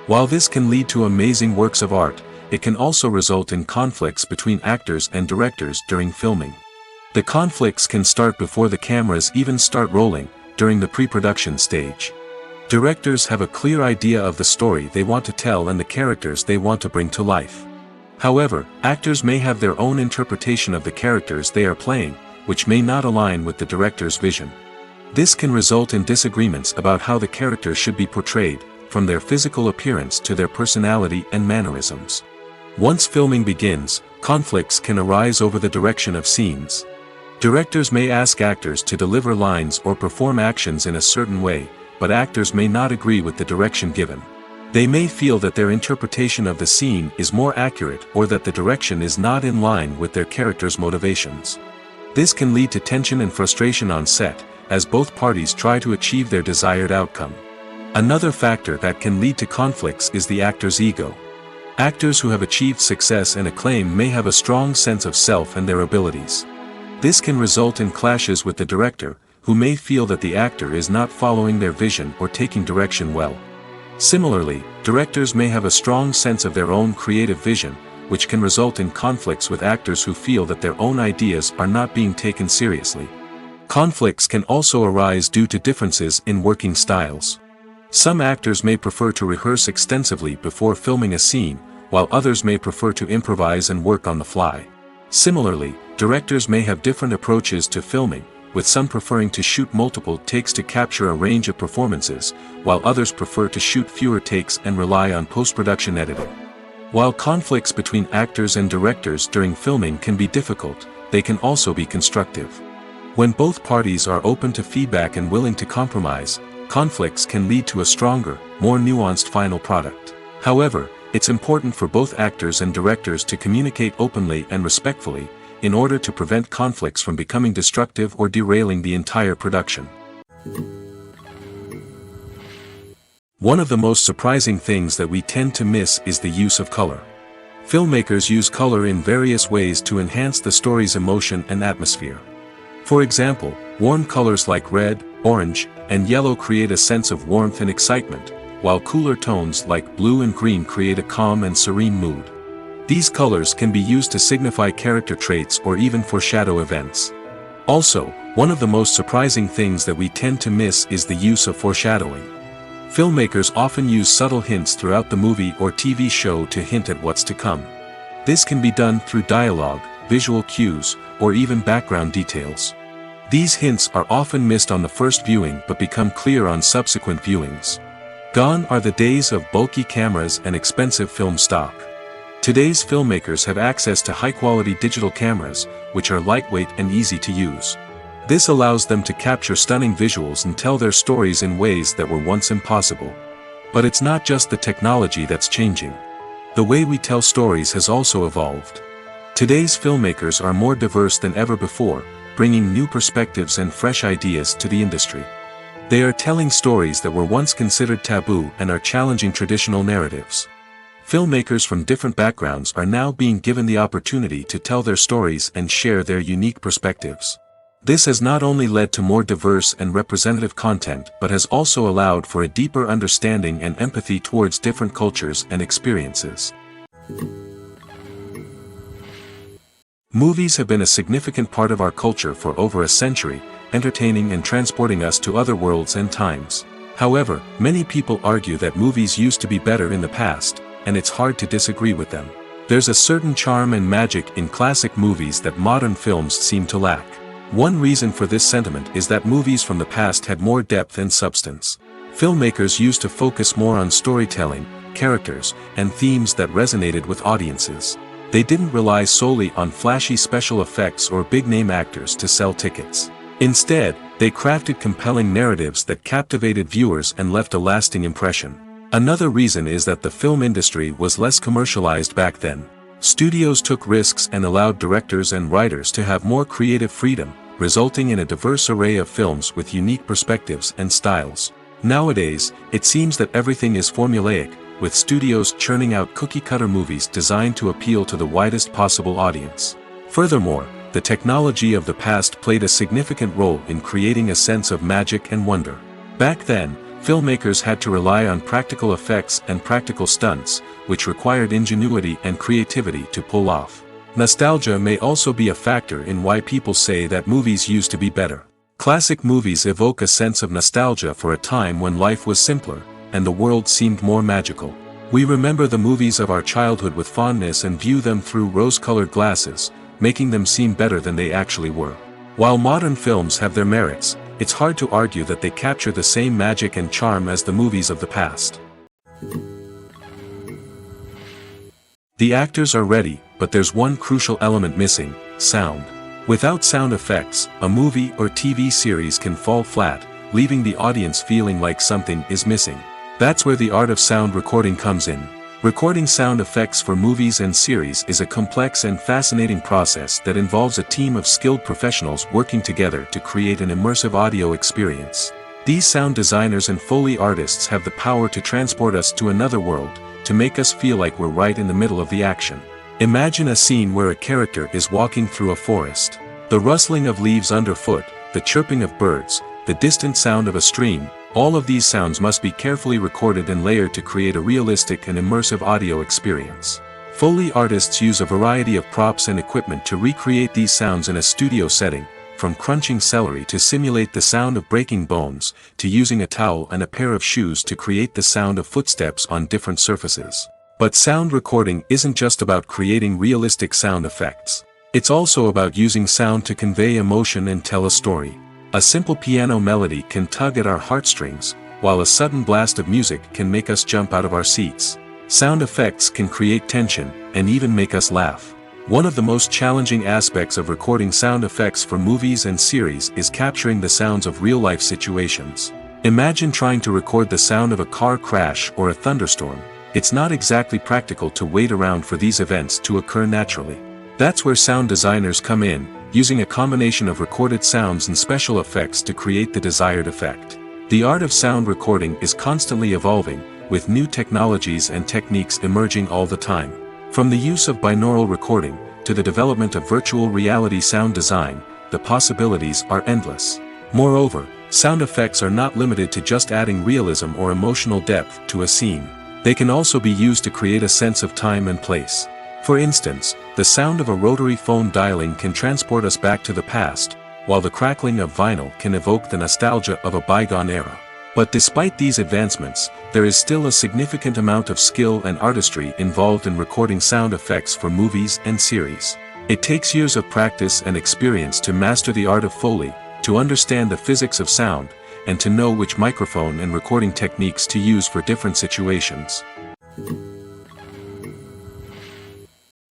While this can lead to amazing works of art, it can also result in conflicts between actors and directors during filming. The conflicts can start before the cameras even start rolling, during the pre-production stage. Directors have a clear idea of the story they want to tell and the characters they want to bring to life. However, actors may have their own interpretation of the characters they are playing, which may not align with the director's vision. This can result in disagreements about how the characters should be portrayed, from their physical appearance to their personality and mannerisms. Once filming begins, conflicts can arise over the direction of scenes. Directors may ask actors to deliver lines or perform actions in a certain way, but actors may not agree with the direction given. They may feel that their interpretation of the scene is more accurate or that the direction is not in line with their character's motivations. This can lead to tension and frustration on set, as both parties try to achieve their desired outcome. Another factor that can lead to conflicts is the actor's ego. Actors who have achieved success and acclaim may have a strong sense of self and their abilities. This can result in clashes with the director, who may feel that the actor is not following their vision or taking direction well. Similarly, directors may have a strong sense of their own creative vision, which can result in conflicts with actors who feel that their own ideas are not being taken seriously. Conflicts can also arise due to differences in working styles. Some actors may prefer to rehearse extensively before filming a scene, while others may prefer to improvise and work on the fly. Similarly, directors may have different approaches to filming, with some preferring to shoot multiple takes to capture a range of performances, while others prefer to shoot fewer takes and rely on post-production editing. While conflicts between actors and directors during filming can be difficult, they can also be constructive. When both parties are open to feedback and willing to compromise, conflicts can lead to a stronger, more nuanced final product. However, it's important for both actors and directors to communicate openly and respectfully, in order to prevent conflicts from becoming destructive or derailing the entire production. One of the most surprising things that we tend to miss is the use of color. Filmmakers use color in various ways to enhance the story's emotion and atmosphere. For example, warm colors like red, orange, and yellow create a sense of warmth and excitement, while cooler tones like blue and green create a calm and serene mood. These colors can be used to signify character traits or even foreshadow events. Also, one of the most surprising things that we tend to miss is the use of foreshadowing. Filmmakers often use subtle hints throughout the movie or TV show to hint at what's to come. This can be done through dialogue, visual cues, or even background details. These hints are often missed on the first viewing but become clear on subsequent viewings. Gone are the days of bulky cameras and expensive film stock. Today's filmmakers have access to high-quality digital cameras, which are lightweight and easy to use. This allows them to capture stunning visuals and tell their stories in ways that were once impossible. But it's not just the technology that's changing. The way we tell stories has also evolved. Today's filmmakers are more diverse than ever before, bringing new perspectives and fresh ideas to the industry. They are telling stories that were once considered taboo and are challenging traditional narratives. Filmmakers from different backgrounds are now being given the opportunity to tell their stories and share their unique perspectives. This has not only led to more diverse and representative content but has also allowed for a deeper understanding and empathy towards different cultures and experiences. Movies have been a significant part of our culture for over a century, entertaining and transporting us to other worlds and times. However, many people argue that movies used to be better in the past, and it's hard to disagree with them. There's a certain charm and magic in classic movies that modern films seem to lack. One reason for this sentiment is that movies from the past had more depth and substance. Filmmakers used to focus more on storytelling, characters, and themes that resonated with audiences. They didn't rely solely on flashy special effects or big-name actors to sell tickets. Instead, they crafted compelling narratives that captivated viewers and left a lasting impression. Another reason is that the film industry was less commercialized back then. Studios took risks and allowed directors and writers to have more creative freedom, resulting in a diverse array of films with unique perspectives and styles. Nowadays, it seems that everything is formulaic, with studios churning out cookie-cutter movies designed to appeal to the widest possible audience. Furthermore, the technology of the past played a significant role in creating a sense of magic and wonder. Back then, filmmakers had to rely on practical effects and practical stunts, which required ingenuity and creativity to pull off. Nostalgia may also be a factor in why people say that movies used to be better. Classic movies evoke a sense of nostalgia for a time when life was simpler, and the world seemed more magical. We remember the movies of our childhood with fondness and view them through rose-colored glasses, making them seem better than they actually were. While modern films have their merits, it's hard to argue that they capture the same magic and charm as the movies of the past. The actors are ready, but there's one crucial element missing: sound. Without sound effects, a movie or TV series can fall flat, leaving the audience feeling like something is missing. That's where the art of sound recording comes in. Recording sound effects for movies and series is a complex and fascinating process that involves a team of skilled professionals working together to create an immersive audio experience. These sound designers and Foley artists have the power to transport us to another world, to make us feel like we're right in the middle of the action. Imagine a scene where a character is walking through a forest. The rustling of leaves underfoot, the chirping of birds, the distant sound of a stream, all of these sounds must be carefully recorded and layered to create a realistic and immersive audio experience. Foley artists use a variety of props and equipment to recreate these sounds in a studio setting, from crunching celery to simulate the sound of breaking bones, to using a towel and a pair of shoes to create the sound of footsteps on different surfaces. But sound recording isn't just about creating realistic sound effects. It's also about using sound to convey emotion and tell a story. A simple piano melody can tug at our heartstrings, while a sudden blast of music can make us jump out of our seats. Sound effects can create tension, and even make us laugh. One of the most challenging aspects of recording sound effects for movies and series is capturing the sounds of real-life situations. Imagine trying to record the sound of a car crash or a thunderstorm. It's not exactly practical to wait around for these events to occur naturally. That's where sound designers come in, using a combination of recorded sounds and special effects to create the desired effect. The art of sound recording is constantly evolving, with new technologies and techniques emerging all the time. From the use of binaural recording, to the development of virtual reality sound design, the possibilities are endless. Moreover, sound effects are not limited to just adding realism or emotional depth to a scene. They can also be used to create a sense of time and place. For instance, the sound of a rotary phone dialing can transport us back to the past, while the crackling of vinyl can evoke the nostalgia of a bygone era. But despite these advancements, there is still a significant amount of skill and artistry involved in recording sound effects for movies and series. It takes years of practice and experience to master the art of Foley, to understand the physics of sound, and to know which microphone and recording techniques to use for different situations.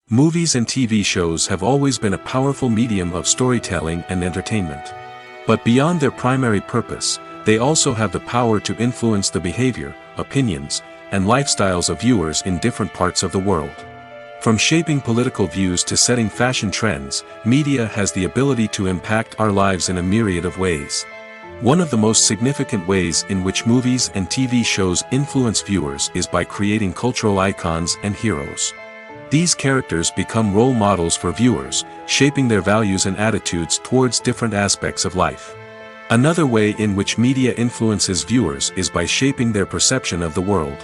Movies and TV shows have always been a powerful medium of storytelling and entertainment. But beyond their primary purpose, they also have the power to influence the behavior, opinions, and lifestyles of viewers in different parts of the world. From shaping political views to setting fashion trends, media has the ability to impact our lives in a myriad of ways. One of the most significant ways in which movies and TV shows influence viewers is by creating cultural icons and heroes. These characters become role models for viewers, shaping their values and attitudes towards different aspects of life. Another way in which media influences viewers is by shaping their perception of the world.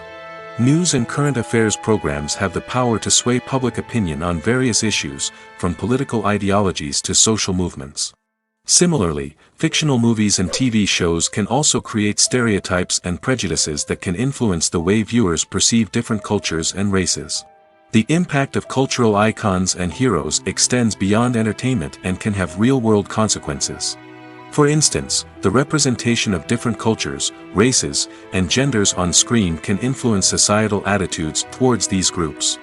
News and current affairs programs have the power to sway public opinion on various issues, from political ideologies to social movements. Similarly, fictional movies and TV shows can also create stereotypes and prejudices that can influence the way viewers perceive different cultures and races. The impact of cultural icons and heroes extends beyond entertainment and can have real-world consequences. For instance, the representation of different cultures, races, and genders on screen can influence societal attitudes towards these groups.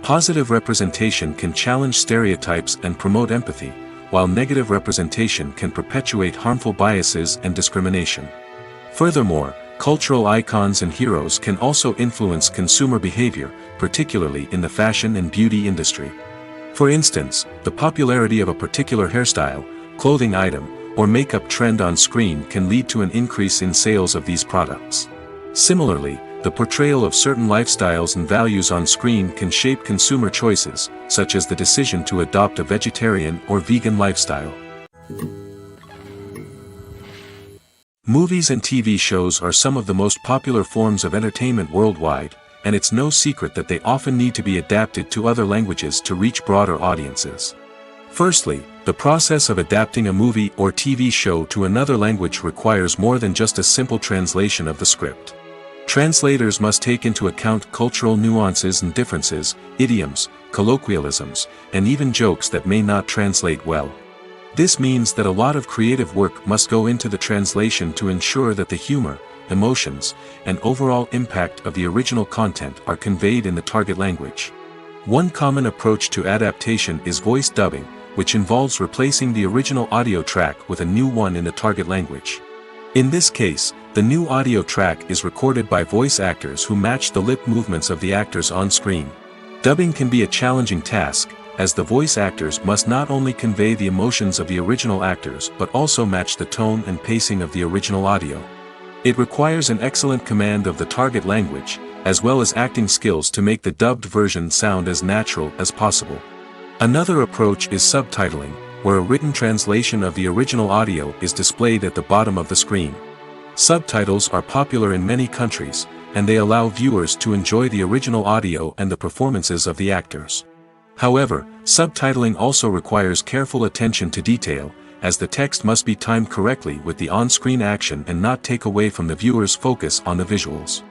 Positive representation can challenge stereotypes and promote empathy, while negative representation can perpetuate harmful biases and discrimination. Furthermore, cultural icons and heroes can also influence consumer behavior, particularly in the fashion and beauty industry. For instance, the popularity of a particular hairstyle, clothing item, or makeup trend on screen can lead to an increase in sales of these products. Similarly, the portrayal of certain lifestyles and values on screen can shape consumer choices, such as the decision to adopt a vegetarian or vegan lifestyle. Movies and TV shows are some of the most popular forms of entertainment worldwide, and it's no secret that they often need to be adapted to other languages to reach broader audiences. Firstly, the process of adapting a movie or TV show to another language requires more than just a simple translation of the script. Translators must take into account cultural nuances and differences, idioms, colloquialisms, and even jokes that may not translate well. This means that a lot of creative work must go into the translation to ensure that the humor, emotions, and overall impact of the original content are conveyed in the target language. One common approach to adaptation is voice dubbing, which involves replacing the original audio track with a new one in the target language. In this case, the new audio track is recorded by voice actors who match the lip movements of the actors on screen. Dubbing can be a challenging task, as the voice actors must not only convey the emotions of the original actors but also match the tone and pacing of the original audio. It requires an excellent command of the target language, as well as acting skills to make the dubbed version sound as natural as possible. Another approach is subtitling, where a written translation of the original audio is displayed at the bottom of the screen. Subtitles are popular in many countries, and they allow viewers to enjoy the original audio and the performances of the actors. However, subtitling also requires careful attention to detail, as the text must be timed correctly with the on-screen action and not take away from the viewer's focus on the visuals.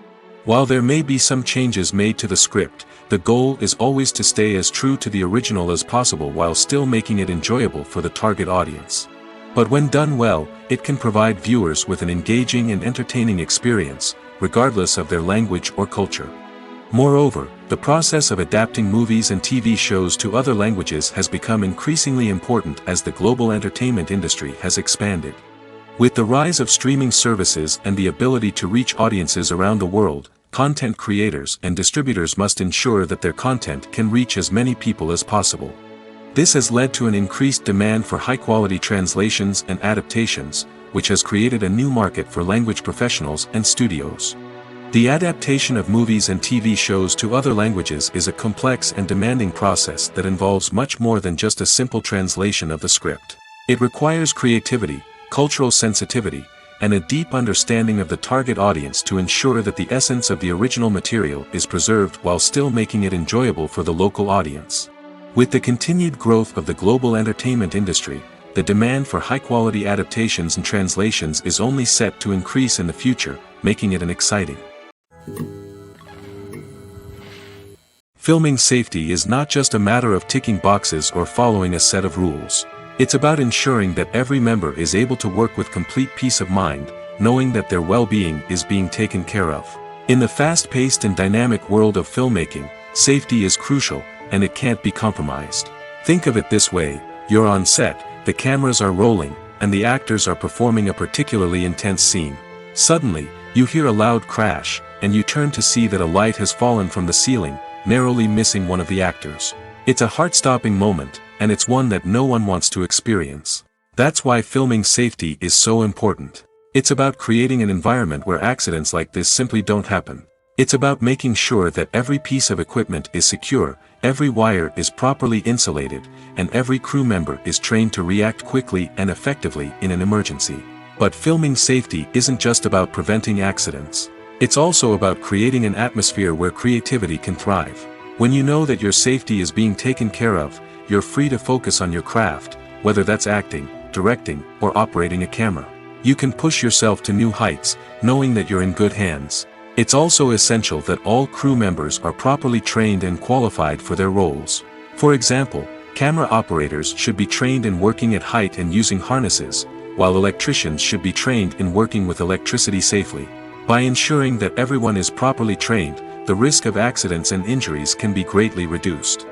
While there may be some changes made to the script, the goal is always to stay as true to the original as possible while still making it enjoyable for the target audience. But when done well, it can provide viewers with an engaging and entertaining experience, regardless of their language or culture. Moreover, the process of adapting movies and TV shows to other languages has become increasingly important as the global entertainment industry has expanded. With the rise of streaming services and the ability to reach audiences around the world, content creators and distributors must ensure that their content can reach as many people as possible. This has led to an increased demand for high-quality translations and adaptations, which has created a new market for language professionals and studios. The adaptation of movies and TV shows to other languages is a complex and demanding process that involves much more than just a simple translation of the script. It requires creativity, cultural sensitivity, and a deep understanding of the target audience to ensure that the essence of the original material is preserved while still making it enjoyable for the local audience. With the continued growth of the global entertainment industry, the demand for high-quality adaptations and translations is only set to increase in the future, making it an exciting. Filming safety is not just a matter of ticking boxes or following a set of rules. It's about ensuring that every member is able to work with complete peace of mind, knowing that their well-being is being taken care of. In the fast-paced and dynamic world of filmmaking, safety is crucial, and it can't be compromised. Think of it this way: you're on set, the cameras are rolling, and the actors are performing a particularly intense scene. Suddenly, you hear a loud crash, and you turn to see that a light has fallen from the ceiling, narrowly missing one of the actors. It's a heart-stopping moment, and it's one that no one wants to experience. That's why filming safety is so important. It's about creating an environment where accidents like this simply don't happen. It's about making sure that every piece of equipment is secure, every wire is properly insulated, and every crew member is trained to react quickly and effectively in an emergency. But filming safety isn't just about preventing accidents. It's also about creating an atmosphere where creativity can thrive. When you know that your safety is being taken care of, you're free to focus on your craft, whether that's acting, directing, or operating a camera. You can push yourself to new heights, knowing that you're in good hands. It's also essential that all crew members are properly trained and qualified for their roles. For example, camera operators should be trained in working at height and using harnesses, while electricians should be trained in working with electricity safely. By ensuring that everyone is properly trained, the risk of accidents and injuries can be greatly reduced.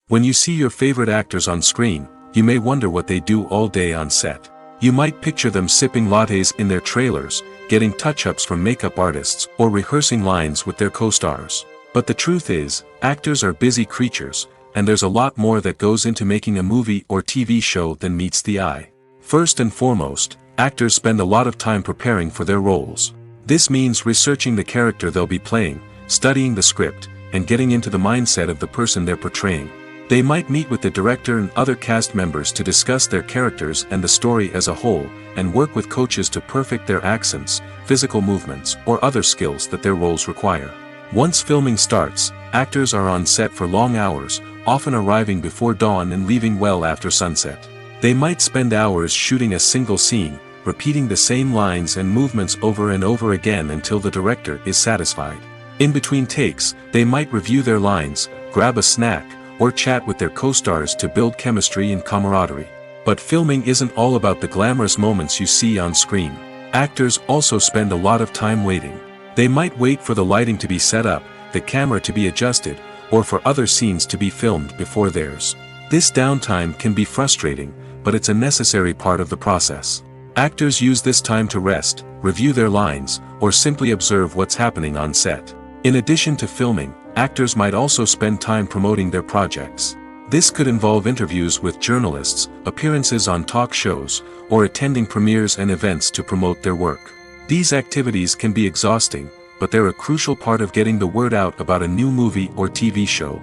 When you see your favorite actors on screen, you may wonder what they do all day on set. You might picture them sipping lattes in their trailers, getting touch-ups from makeup artists, or rehearsing lines with their co-stars. But the truth is, actors are busy creatures, and there's a lot more that goes into making a movie or TV show than meets the eye. First and foremost, actors spend a lot of time preparing for their roles. This means researching the character they'll be playing, studying the script, and getting into the mindset of the person they're portraying. They might meet with the director and other cast members to discuss their characters and the story as a whole, and work with coaches to perfect their accents, physical movements, or other skills that their roles require. Once filming starts, actors are on set for long hours, often arriving before dawn and leaving well after sunset. They might spend hours shooting a single scene, repeating the same lines and movements over and over again until the director is satisfied. In between takes, they might review their lines, grab a snack, or chat with their co-stars to build chemistry and camaraderie. But filming isn't all about the glamorous moments you see on screen. Actors also spend a lot of time waiting. They might wait for the lighting to be set up, the camera to be adjusted, or for other scenes to be filmed before theirs. This downtime can be frustrating, but it's a necessary part of the process. Actors use this time to rest, review their lines, or simply observe what's happening on set. In addition to filming, actors might also spend time promoting their projects. This could involve interviews with journalists, appearances on talk shows, or attending premieres and events to promote their work. These activities can be exhausting, but they're a crucial part of getting the word out about a new movie or TV show.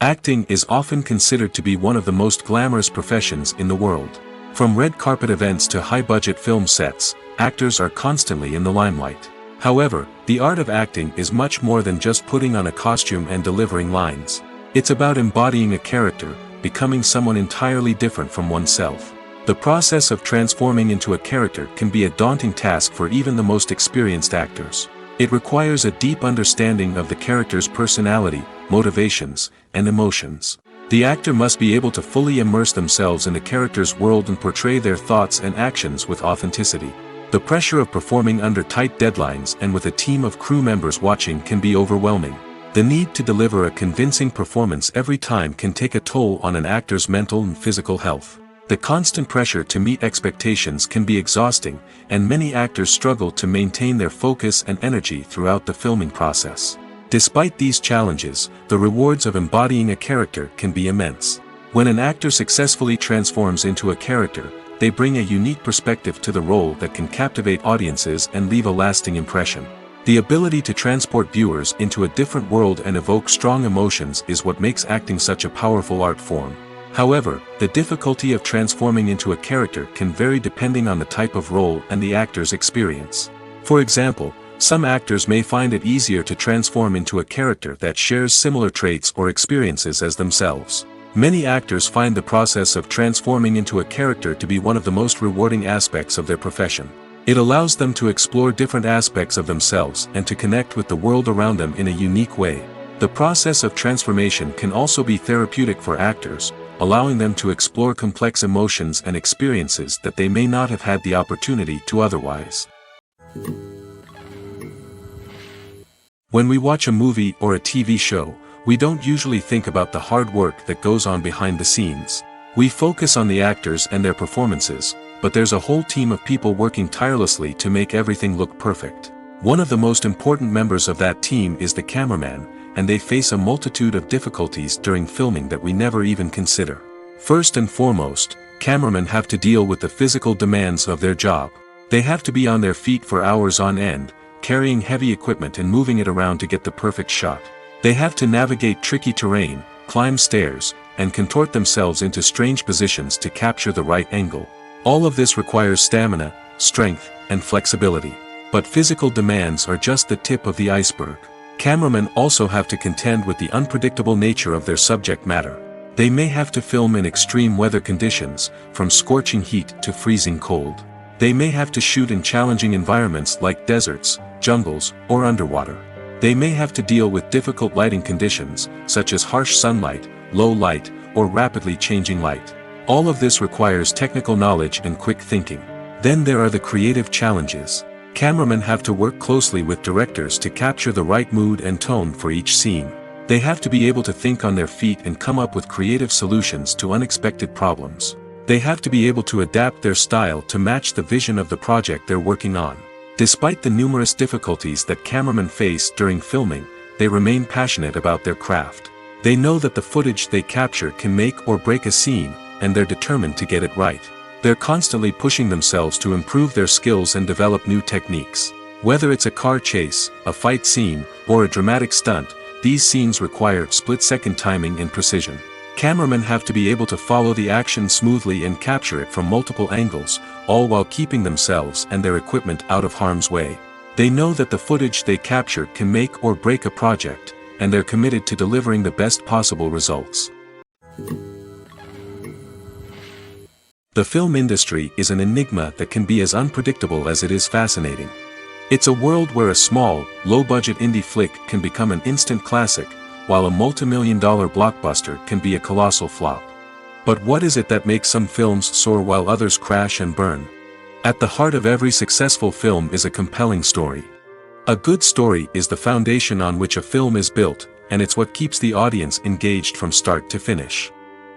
Acting is often considered to be one of the most glamorous professions in the world. From red carpet events to high-budget film sets, actors are constantly in the limelight. However, the art of acting is much more than just putting on a costume and delivering lines. It's about embodying a character, becoming someone entirely different from oneself. The process of transforming into a character can be a daunting task for even the most experienced actors. It requires a deep understanding of the character's personality, motivations, and emotions. The actor must be able to fully immerse themselves in the character's world and portray their thoughts and actions with authenticity. The pressure of performing under tight deadlines and with a team of crew members watching can be overwhelming. The need to deliver a convincing performance every time can take a toll on an actor's mental and physical health. The constant pressure to meet expectations can be exhausting, and many actors struggle to maintain their focus and energy throughout the filming process. Despite these challenges, the rewards of embodying a character can be immense. When an actor successfully transforms into a character, they bring a unique perspective to the role that can captivate audiences and leave a lasting impression. The ability to transport viewers into a different world and evoke strong emotions is what makes acting such a powerful art form. However, the difficulty of transforming into a character can vary depending on the type of role and the actor's experience. For example, some actors may find it easier to transform into a character that shares similar traits or experiences as themselves. Many actors find the process of transforming into a character to be one of the most rewarding aspects of their profession. It allows them to explore different aspects of themselves and to connect with the world around them in a unique way. The process of transformation can also be therapeutic for actors, allowing them to explore complex emotions and experiences that they may not have had the opportunity to otherwise. When we watch a movie or a TV show, we don't usually think about the hard work that goes on behind the scenes. We focus on the actors and their performances, but there's a whole team of people working tirelessly to make everything look perfect. One of the most important members of that team is the cameraman, and they face a multitude of difficulties during filming that we never even consider. First and foremost, cameramen have to deal with the physical demands of their job. They have to be on their feet for hours on end, carrying heavy equipment and moving it around to get the perfect shot. They have to navigate tricky terrain, climb stairs, and contort themselves into strange positions to capture the right angle. All of this requires stamina, strength, and flexibility. But physical demands are just the tip of the iceberg. Cameramen also have to contend with the unpredictable nature of their subject matter. They may have to film in extreme weather conditions, from scorching heat to freezing cold. They may have to shoot in challenging environments like deserts, jungles, or underwater. They may have to deal with difficult lighting conditions, such as harsh sunlight, low light, or rapidly changing light. All of this requires technical knowledge and quick thinking. Then there are the creative challenges. Cameramen have to work closely with directors to capture the right mood and tone for each scene. They have to be able to think on their feet and come up with creative solutions to unexpected problems. They have to be able to adapt their style to match the vision of the project they're working on. Despite the numerous difficulties that cameramen face during filming, they remain passionate about their craft. They know that the footage they capture can make or break a scene, and they're determined to get it right. They're constantly pushing themselves to improve their skills and develop new techniques. Whether it's a car chase, a fight scene, or a dramatic stunt, these scenes require split-second timing and precision. Cameramen have to be able to follow the action smoothly and capture it from multiple angles, all while keeping themselves and their equipment out of harm's way. They know that the footage they capture can make or break a project, and they're committed to delivering the best possible results. The film industry is an enigma that can be as unpredictable as it is fascinating. It's a world where a small, low-budget indie flick can become an instant classic, while a multi-million-dollar blockbuster can be a colossal flop. But what is it that makes some films soar while others crash and burn? At the heart of every successful film is a compelling story. A good story is the foundation on which a film is built, and it's what keeps the audience engaged from start to finish.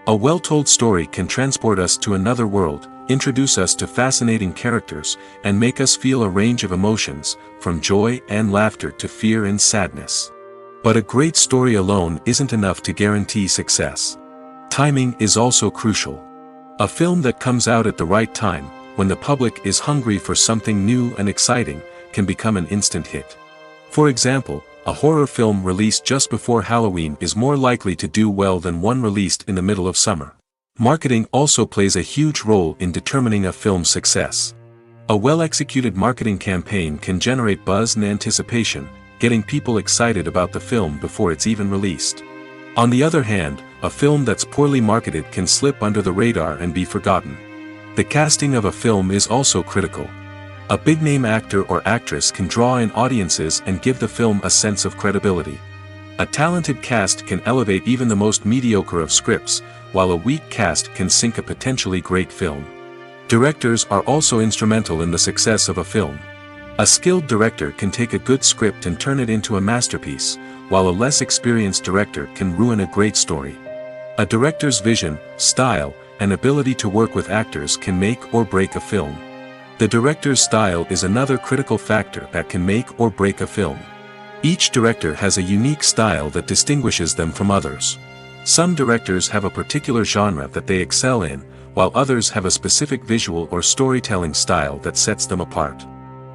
A well-told story can transport us to another world, introduce us to fascinating characters, and make us feel a range of emotions, from joy and laughter to fear and sadness. But a great story alone isn't enough to guarantee success. Timing is also crucial. A film that comes out at the right time, when the public is hungry for something new and exciting, can become an instant hit. For example, a horror film released just before Halloween is more likely to do well than one released in the middle of summer. Marketing also plays a huge role in determining a film's success. A well-executed marketing campaign can generate buzz and anticipation, getting people excited about the film before it's even released. On the other hand, a film that's poorly marketed can slip under the radar and be forgotten. The casting of a film is also critical. A big-name actor or actress can draw in audiences and give the film a sense of credibility. A talented cast can elevate even the most mediocre of scripts, while a weak cast can sink a potentially great film. Directors are also instrumental in the success of a film. A skilled director can take a good script and turn it into a masterpiece, while a less experienced director can ruin a great story. A director's vision, style, and ability to work with actors can make or break a film. The director's style is another critical factor that can make or break a film. Each director has a unique style that distinguishes them from others. Some directors have a particular genre that they excel in, while others have a specific visual or storytelling style that sets them apart.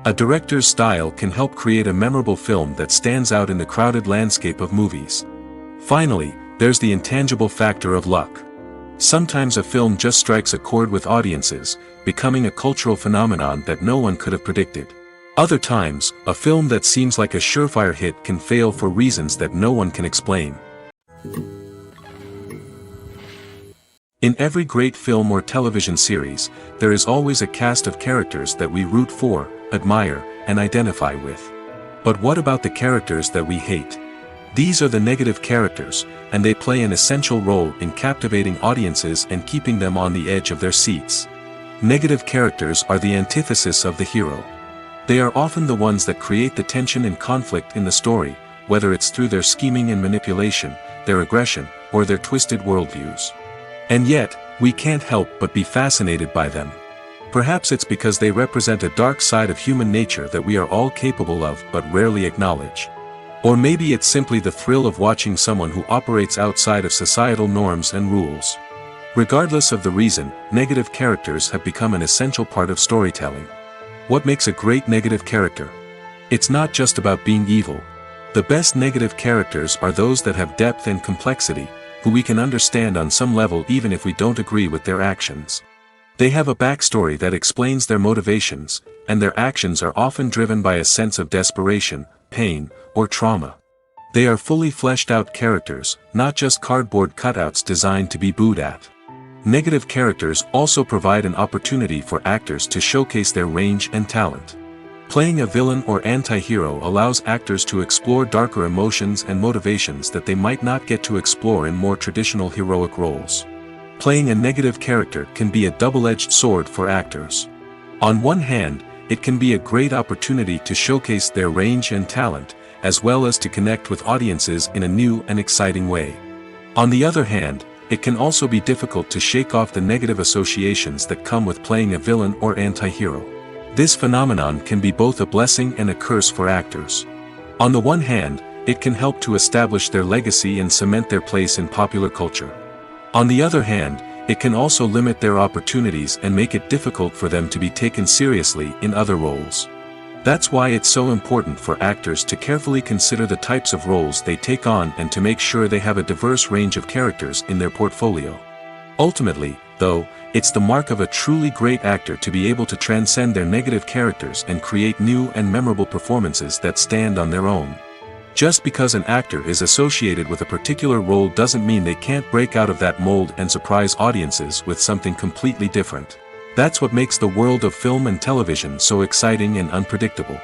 A director's style can help create a memorable film that stands out in the crowded landscape of movies. Finally, there's the intangible factor of luck. Sometimes a film just strikes a chord with audiences, becoming a cultural phenomenon that no one could have predicted. Other times, a film that seems like a surefire hit can fail for reasons that no one can explain. In every great film or television series, there is always a cast of characters that we root for, admire, and identify with. But what about the characters that we hate? These are the negative characters, and they play an essential role in captivating audiences and keeping them on the edge of their seats. Negative characters are the antithesis of the hero. They are often the ones that create the tension and conflict in the story, whether it's through their scheming and manipulation, their aggression, or their twisted worldviews. And yet, we can't help but be fascinated by them. Perhaps it's because they represent a dark side of human nature that we are all capable of but rarely acknowledge. Or maybe it's simply the thrill of watching someone who operates outside of societal norms and rules. Regardless of the reason, negative characters have become an essential part of storytelling. What makes a great negative character? It's not just about being evil. The best negative characters are those that have depth and complexity, who we can understand on some level even if we don't agree with their actions. They have a backstory that explains their motivations, and their actions are often driven by a sense of desperation, pain, or trauma. They are fully fleshed out characters, not just cardboard cutouts designed to be booed at. Negative characters also provide an opportunity for actors to showcase their range and talent. Playing a villain or anti-hero allows actors to explore darker emotions and motivations that they might not get to explore in more traditional heroic roles. Playing a negative character can be a double-edged sword for actors. On one hand, it can be a great opportunity to showcase their range and talent, as well as to connect with audiences in a new and exciting way. On the other hand, it can also be difficult to shake off the negative associations that come with playing a villain or anti-hero. This phenomenon can be both a blessing and a curse for actors. On the one hand, it can help to establish their legacy and cement their place in popular culture. On the other hand, it can also limit their opportunities and make it difficult for them to be taken seriously in other roles. That's why it's so important for actors to carefully consider the types of roles they take on and to make sure they have a diverse range of characters in their portfolio. Ultimately, though, it's the mark of a truly great actor to be able to transcend their negative characters and create new and memorable performances that stand on their own. Just because an actor is associated with a particular role doesn't mean they can't break out of that mold and surprise audiences with something completely different. That's what makes the world of film and television so exciting and unpredictable.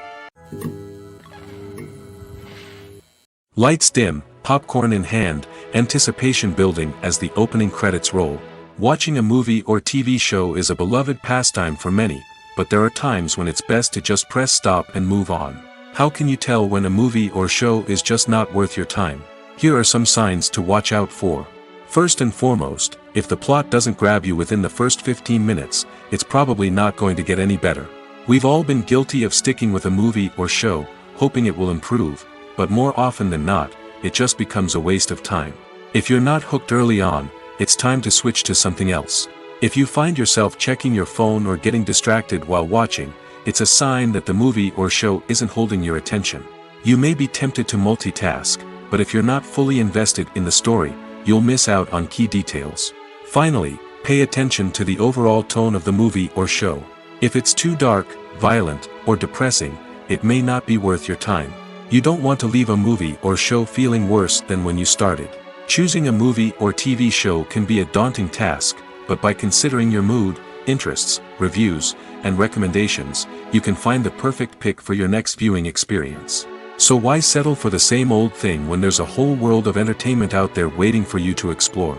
Lights dim, popcorn in hand, anticipation building as the opening credits roll. Watching a movie or TV show is a beloved pastime for many, but there are times when it's best to just press stop and move on. How can you tell when a movie or show is just not worth your time? Here are some signs to watch out for. First and foremost, if the plot doesn't grab you within the first 15 minutes, it's probably not going to get any better. We've all been guilty of sticking with a movie or show, hoping it will improve, but more often than not, it just becomes a waste of time. If you're not hooked early on, it's time to switch to something else. If you find yourself checking your phone or getting distracted while watching, it's a sign that the movie or show isn't holding your attention. You may be tempted to multitask, but if you're not fully invested in the story, you'll miss out on key details. Finally, pay attention to the overall tone of the movie or show. If it's too dark, violent, or depressing, it may not be worth your time. You don't want to leave a movie or show feeling worse than when you started. Choosing a movie or TV show can be a daunting task, but by considering your mood, interests, reviews, and recommendations, you can find the perfect pick for your next viewing experience. So why settle for the same old thing when there's a whole world of entertainment out there waiting for you to explore?